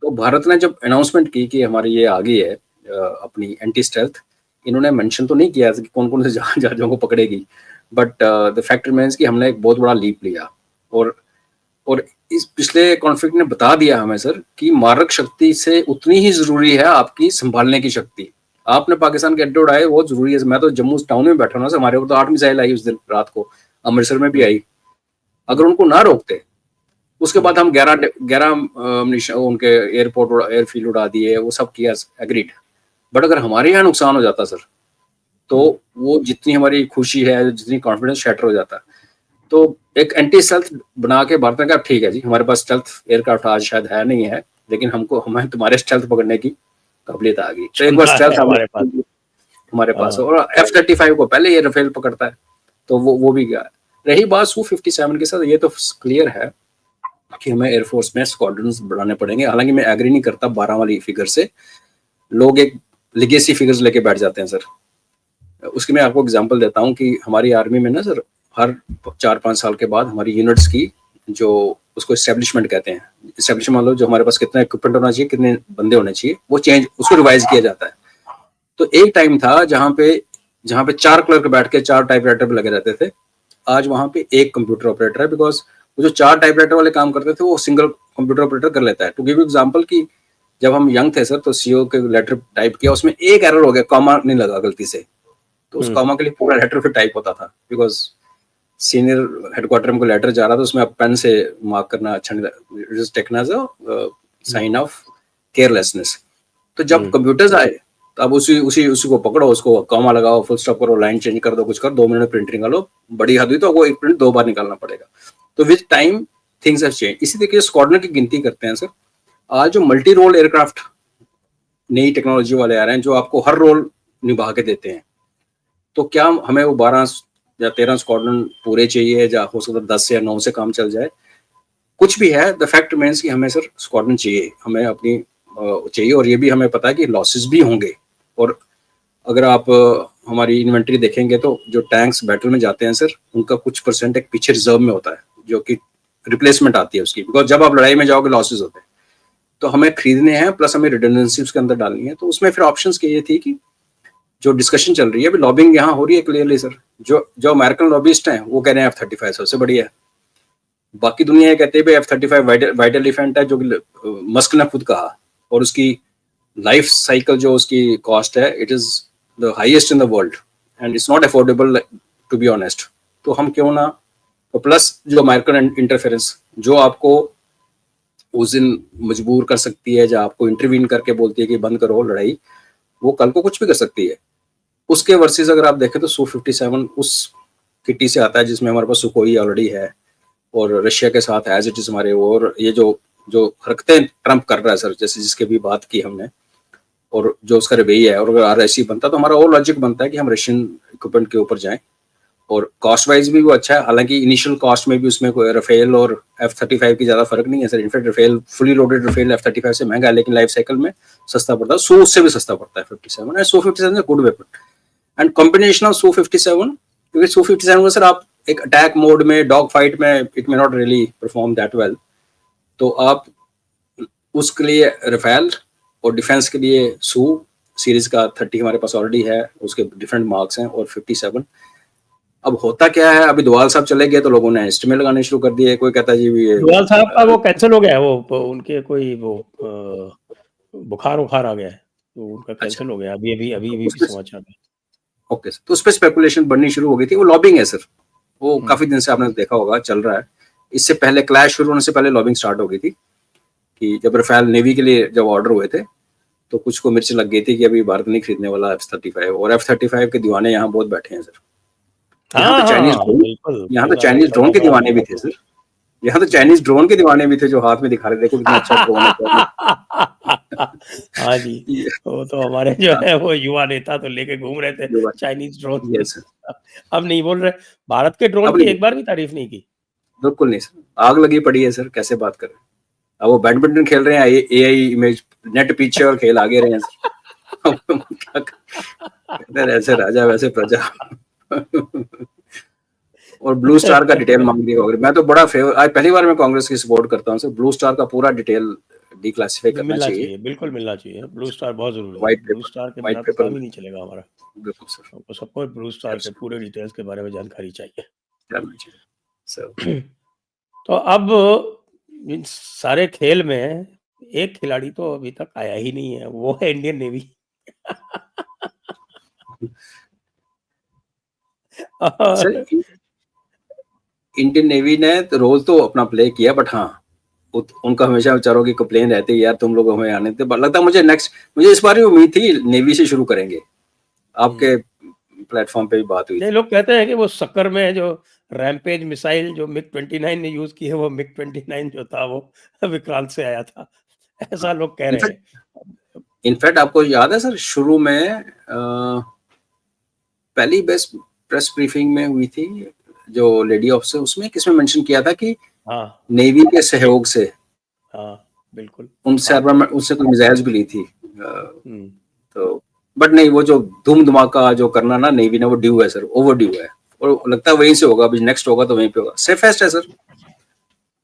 तो भारत ने जब अनाउंसमेंट की कि हमारी ये आ गई है अपनी एंटी स्टेल्थ, इन्होंने मेंशन तो नहीं किया कि कौन कौन से जहाजों को पकड़ेगी, बट द फैक्ट रिमेंस कि हमने एक बहुत बड़ा लीप लिया। और इस पिछले कॉन्फ्लिक्ट ने बता दिया हमें सर कि मारक शक्ति से उतनी ही जरूरी है आपकी संभालने की शक्ति। आपने पाकिस्तान के अड्डे उड़ाए, बहुत जरूरी है। मैं तो जम्मू टाउन में बैठा हूँ सर, हमारे ऊपर तो 8 मिसाइल आई उस दिन रात को, अमृतसर में भी आई। अगर उनको ना रोकते, उसके बाद हम 11 उनके एयरफील्ड उड़ा दिए, वो सब किया, एग्रीड। बट अगर हमारे यहाँ नुकसान हो जाता सर, तो वो जितनी हमारी खुशी है, जितनी कॉन्फिडेंस शैटर हो जाता। तो एक एंटी स्टेल्थ बना के भारत ने कहा ठीक है जी, हमारे पास स्टेल्थ एयरक्राफ्ट आज शायद है नहीं है, लेकिन हमें तुम्हारे स्टेल्थ पकड़ने की काबिलियत आ गई। तो एक बार स्टेल्थ हमारे पास, और F-35 को पहले ये रफेल पकड़ता है, तो वो भी गया। रही बात Su-57 के साथ, ये तो क्लियर है कि हमें एयरफोर्स में स्क्वाड्रन्स बढ़ाने पड़ेंगे। हालांकि मैं एग्री नहीं करता 12 वाली फिगर से, लोग एक लिगेसी फिगर्स लेके बैठ जाते हैं सर। उसकी मैं आपको एग्जांपल देता हूँ कि हमारी आर्मी में ना सर, हर 4-5 साल के बाद हमारी यूनिट्स की जो उसको एस्टेब्लिशमेंट कहते हैं, एस्टेब्लिशमेंट मान लो जो हमारे पास कितना इक्विपमेंट होना चाहिए, कितने बंदे होने चाहिए, वो चेंज, उसको रिवाइज किया जाता है। तो एक टाइम था जहाँ पे 4 क्लर्क बैठ के 4 टाइपराइटर पे लगे रहते थे, आज वहां पे एक कंप्यूटर ऑपरेटर है, बिकॉज वो जो 4 टाइपराइटर वाले काम करते थे वो सिंगल कंप्यूटर ऑपरेटर कर लेता है। टू गिव यू एग्जांपल कि जब हम यंग थे सर, तो सीईओ के लेटर टाइप किया, उसमें एक एरर हो गया, कॉमा नहीं लगा गलती से, तो उस कॉमा के लिए पूरा लेटर फिर टाइप होता था, बिकॉज सीनियर हेडक्वार्टर में को लेटर जा रहा था, उसमें आप पेन से मार्क करना अच्छा नहीं, taken as a sign of carelessness. तो जब कंप्यूटर्स आए, तो अब उसी को पकड़ो, उसको कॉमा लगाओ, फुल स्टॉप करो, लाइन चेंज कर दो, कुछ कर, 2 मिनट में प्रिंट निकालो, बड़ी हद हुई तो वो एक प्रिंट 2 बार निकालना पड़ेगा। तो with time things have change. इसी तरीके स्क्वाड्रन की गिनती करते हैं सर। आज जो मल्टी रोल एयरक्राफ्ट नई टेक्नोलॉजी वाले आ रहे हैं, जो आपको हर रोल निभा के देते हैं, तो क्या हमें वो 12 या 13 स्क्वाड्रन पूरे चाहिए, या हो सकता 10 या 9 से काम चल जाए? कुछ भी है, द फैक्ट मीन्स कि हमें सर स्क्वाड्रन चाहिए, हमें अपनी चाहिए, और ये भी हमें पता है कि लॉसेस भी होंगे। और अगर आप हमारी इन्वेंट्री देखेंगे तो जो टैंक्स बैटल में जाते हैं सर, उनका कुछ परसेंट एक पीछे रिजर्व में होता है, जो कि रिप्लेसमेंट आती है उसकी, बिकॉज जब आप लड़ाई में जाओगे लॉसेस होते हैं, तो हमें खरीदने हैं, प्लस हमें रिडंडेंसी उसके अंदर डालनी है। तो उसमें फिर ऑप्शंस के ये थी कि जो डिस्कशन चल रही है अभी, लॉबिंग यहाँ हो रही है क्लियरली सर, जो अमेरिकन लॉबिस्ट हैं वो कह रहे हैं F-35 सबसे बढ़िया है, बाकी दुनिया ये कहते हैं भाई F-35 वाइट एलिफेंट है, जो कि मस्क ने खुद कहा, और उसकी लाइफ साइकिल जो उसकी कॉस्ट है, it is the highest in the world and it's not affordable to be honest. तो हम क्यों ना, तो प्लस जो अमेरिकन इंटरफेरेंस जो आपको उस दिन मजबूर कर सकती है, जो आपको इंटरवीन करके बोलती है कि बंद करो लड़ाई, वो कल को कुछ भी कर सकती है। उसके वर्सेस अगर आप देखें तो Su-57 उस किटी से आता है जिसमें हमारे पास सुखोई ऑलरेडी है, और रशिया के साथ एज इट इज हमारे, और ये जो जो हरकतें ट्रंप कर रहा है सर, जैसे जिसके भी बात की हमने, और जो उसका रवैया है, और अगर RSC बनता तो हमारा और लॉजिक बनता है कि हम रशियन इक्विपमेंट के ऊपर जाएं, और कॉस्ट वाइज भी वो अच्छा है। हालांकि इनिशियल कॉस्ट में भी उसमें कोई राफेल और F-35 की ज्यादा फर्क नहीं है sir, in fact Rafale fully loaded Rafale F-35 से महंगा है, लेकिन लाइफ साइकिल में सस्ता पड़ता है। सो उससे भी सस्ता पड़ता है 57, and Su-57 good weapon and combination of Su-57, क्योंकि Su-57 को सर आप एक अटैक मोड में, डॉग फाइट में, it may not really perform that well, तो आप उसके लिए राफेल, और डिफेंस के लिए Su सीरीज का 30 हमारे पास ऑलरेडी है, उसके डिफरेंट मार्क्स हैं, और 57। अब होता क्या है, अभी डोवाल साहब चले गए तो लोगों ने एस्टिमेट लगाने शुरू कर दिए, कोई कहता है जी ये डोवाल साहब का वो कैंसिल हो गया है, वो उनके कोई वो बुखार आ गया है, तो उनका कैंसिल हो गया अभी अभी अभी अभी भी समाचार में। ओके सर, तो उस पर स्पेकुलेशन बढ़नी शुरू हो गई थी। वो लॉबिंग है सर, वो काफी दिन से आपने देखा होगा चल रहा है। इससे पहले क्लैश शुरू होने से पहले लॉबिंग स्टार्ट हो गई थी, कि जब राफेल नेवी के लिए जब ऑर्डर हुए थे तो कुछ को मिर्च लग गई थी कि अभी भारत नहीं खरीदने वाला F-35, और F-35 के दीवाने यहाँ बहुत बैठे हैं सर। यहाँ तो चाइनीज ड्रोन, यहाँ तो चाइनीज ड्रोन के दीवाने भी थे सर, यहाँ तो चाइनीज ड्रोन के दीवाने भी थे जो हाथ में दिखा रहे, देखो कितना अच्छा ड्रोन है। हाँ जी, वो तो हमारे जो है वो युवा नेता तो लेके घूम रहे थे चाइनीज ड्रोन। यस सर, अब नहीं बोल रहे, भारत के ड्रोन की एक बार भी तारीफ नहीं की। बिल्कुल नहीं सर, आग लगी पड़ी है सर, कैसे बात कर रहे हैं। अब वो बैडमिंटन खेल रहे हैं, AI इमेज, नेट पीछे और खेल आगे रहे हैं। कहते हैं ऐसे राजा वैसे प्रजा। और ब्लू स्टार का डिटेल मांग दिया होगा। मैं तो बड़ा फेवर, आज पहली बार मैं कांग्रेस की सपोर्ट करता हूँ सर, ब्लू स्टार का पूरा डिटेल डिक्लासिफाई करना चाहिए। बिल्कुल मिलना चाहिए, ब्लू स्टार बहुत जरूरी है, व्हाइट ब्लू पेपर, स्टार के व्हाइट बिना तो पेपर काम ही में, नहीं चलेगा हमारा। बिल्कुल सर, हमको सबको ब्लू स्टार के पूरे डिटेल्स के बारे में जानकारी चाहिए। करना चाहिए सर। तो अब इन सारे खेल में एक खिलाड़ी तो अभी तक आया ही नहीं है, वो है Indian navy. Sir Indian navy ने तो रोल तो अपना प्ले किया, बट हाँ उनका हमेशा विचारों की कंप्लेन रहती है, यार तुम लोग हमें आने थे। लगता है मुझे इस बार भी उम्मीद थी नेवी से शुरू करेंगे, आपके प्लेटफॉर्म पे भी बात हुई नहीं, थी। लोग कहते हैं कि वो सक्कर में जो रैमपेज मिसाइल जो MiG-29 ने यूज की है, वो MiG-29 जो था वो विक्रांत से आया था, ऐसा लोग कह रहे हैं। इनफैक्ट आपको याद है सर, शुरू में पहली बेस्ट प्रेस ब्रीफिंग में हुई थी जो लेडी ऑफिसर, उसमें किसमें मेंशन किया था कि हाँ नेवी के सहयोग से, हाँ बिल्कुल, उनसे उससे कोई मिसाइल्स भी ली थी। हम्म, तो बट नहीं, वो जो धूम धमाका जो करना ना नेवी ने, वो ड्यू है सर, ओवर ड्यू है, और लगता है वहीं से होगा, अभी नेक्स्ट होगा तो वहीं पे होगा। सेफेस्ट है सर,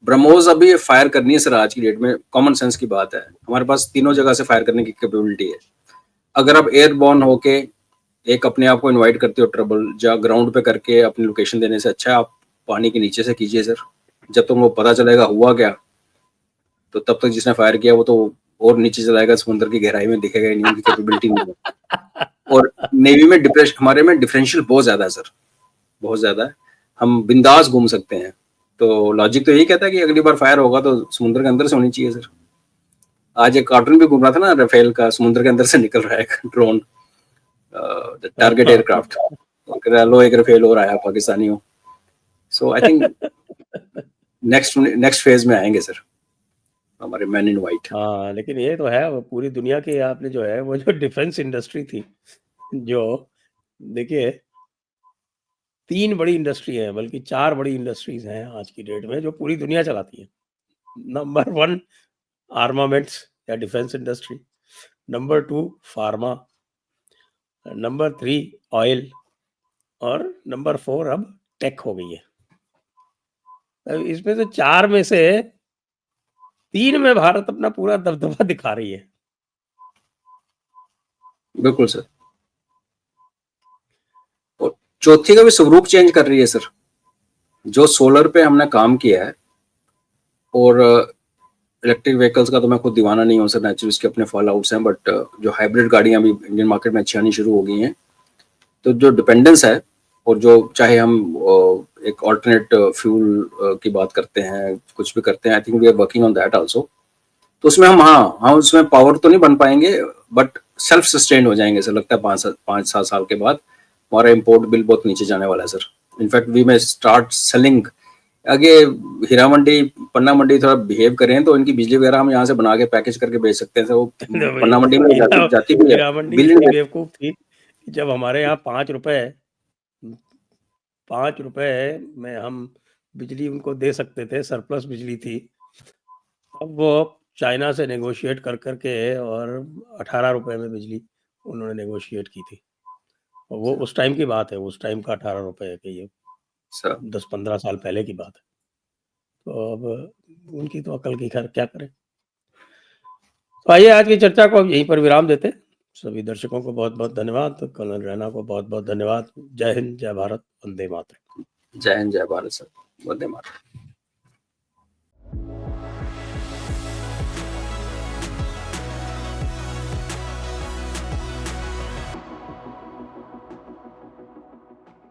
ब्रह्मोस अभी फायर करनी है सर, आज की डेट में कॉमन सेंस की बात है, हमारे पास तीनों जगह से फायर करने की कैपेबिलिटी है। अगर आप एयरबॉर्न होके एक अपने आप को इनवाइट करते हो ट्रबल, जहाँ ग्राउंड पे करके अपनी लोकेशन देने से अच्छा है आप पानी के नीचे से कीजिए सर। जब तक वो पता चलेगा हुआ क्या, तो तब तक जिसने फायर किया वो तो और नीचे चलाएगा, समुद्र की गहराई में दिखेगा नहीं, उनकी कैपेबिलिटी नहीं है। और नेवी में हमारे में डिफरेंशियल बहुत ज्यादा है सर, बहुत ज्यादा है, हम बिंदास घूम सकते हैं। तो लॉजिक तो यही कहता है कि अगली बार फायर होगा तो समुद्र के अंदर से होनी चाहिए सर। आज एक कार्टून भी घूम रहा था ना, राफेल का, समुद्र के अंदर से निकल रहा है ड्रोन, टारगेट एयरक्राफ्ट, लो एक राफेल और आया पाकिस्तानियों। सो आई थिंक नेक्स्ट फेज में आएंगे सर हमारे मैन इन व्हाइट। हाँ, लेकिन ये तो है, वो पूरी दुनिया की आपने जो है वो जो डिफेंस इंडस्ट्री थी, जो देखिए 3 बड़ी इंडस्ट्री है, बल्कि 4 बड़ी इंडस्ट्रीज हैं आज की डेट में जो पूरी दुनिया चलाती है। नंबर 1 आर्मामेंट्स या defence industry, number 2 pharma, number 3 oil और नंबर 4 अब टेक हो गई है। अब इसमें से 4 में से 3 में भारत अपना पूरा दबदबा दिखा रही है। बिल्कुल सर। और चौथी का भी स्वरूप चेंज कर रही है सर। जो सोलर पे हमने काम किया है, और इलेक्ट्रिक व्हीकल्स का तो मैं खुद दीवाना नहीं हूँ सर, नेचुरली इसके अपने फॉल आउट्स हैं, बट जो हाइब्रिड गाड़ियां भी इंडियन मार्केट में अच्छी आनी शुरू हो गई हैं, तो जो डिपेंडेंस है, और जो चाहे हम एक ऑल्टरनेट फ्यूल की बात करते हैं, कुछ भी करते हैं, I think we are working on that also. तो उसमें हम उसमें पावर तो नहीं बन पाएंगे, बट सेल्फ सस्टेन हो जाएंगे सर। लगता है 5-7 साल के बाद हमारा इम्पोर्ट बिल बहुत नीचे जाने वाला है सर। इनफैक्ट वी में स्टार्ट सेलिंग, आगे हीरा मंडी, पन्ना मंडी थोड़ा बिहेव करें तो इनकी बिजली वगैरह हम यहाँ से बना के पैकेज करके बेच सकते हैं सर। वो तो भाई पन्ना मंडी में जाती भी है हीरा मंडी बिल इतनी नहीं। बेवकूफ थी कि जब हमारे यहाँ 5 रुपए में हम बिजली उनको दे सकते थे, सरप्लस बिजली थी। अब वो चाइना से नेगोशिएट कर करके और 18 रुपए में बिजली उन्होंने नेगोशिएट की थी। और वो उस टाइम की बात है, उस टाइम का 18 रुपए है कि ये सर 10-15 साल पहले की बात है। तो अब उनकी तो अकल की खैर क्या करें। तो आइए आज की चर्चा को अब यहीं पर विराम देते हैं। सभी दर्शकों को बहुत बहुत धन्यवाद, कर्नल रैना को बहुत बहुत धन्यवाद। जय हिंद, जय भारत, वंदे मातरम। जय हिंद, जय भारत सर, वंदे मातरम।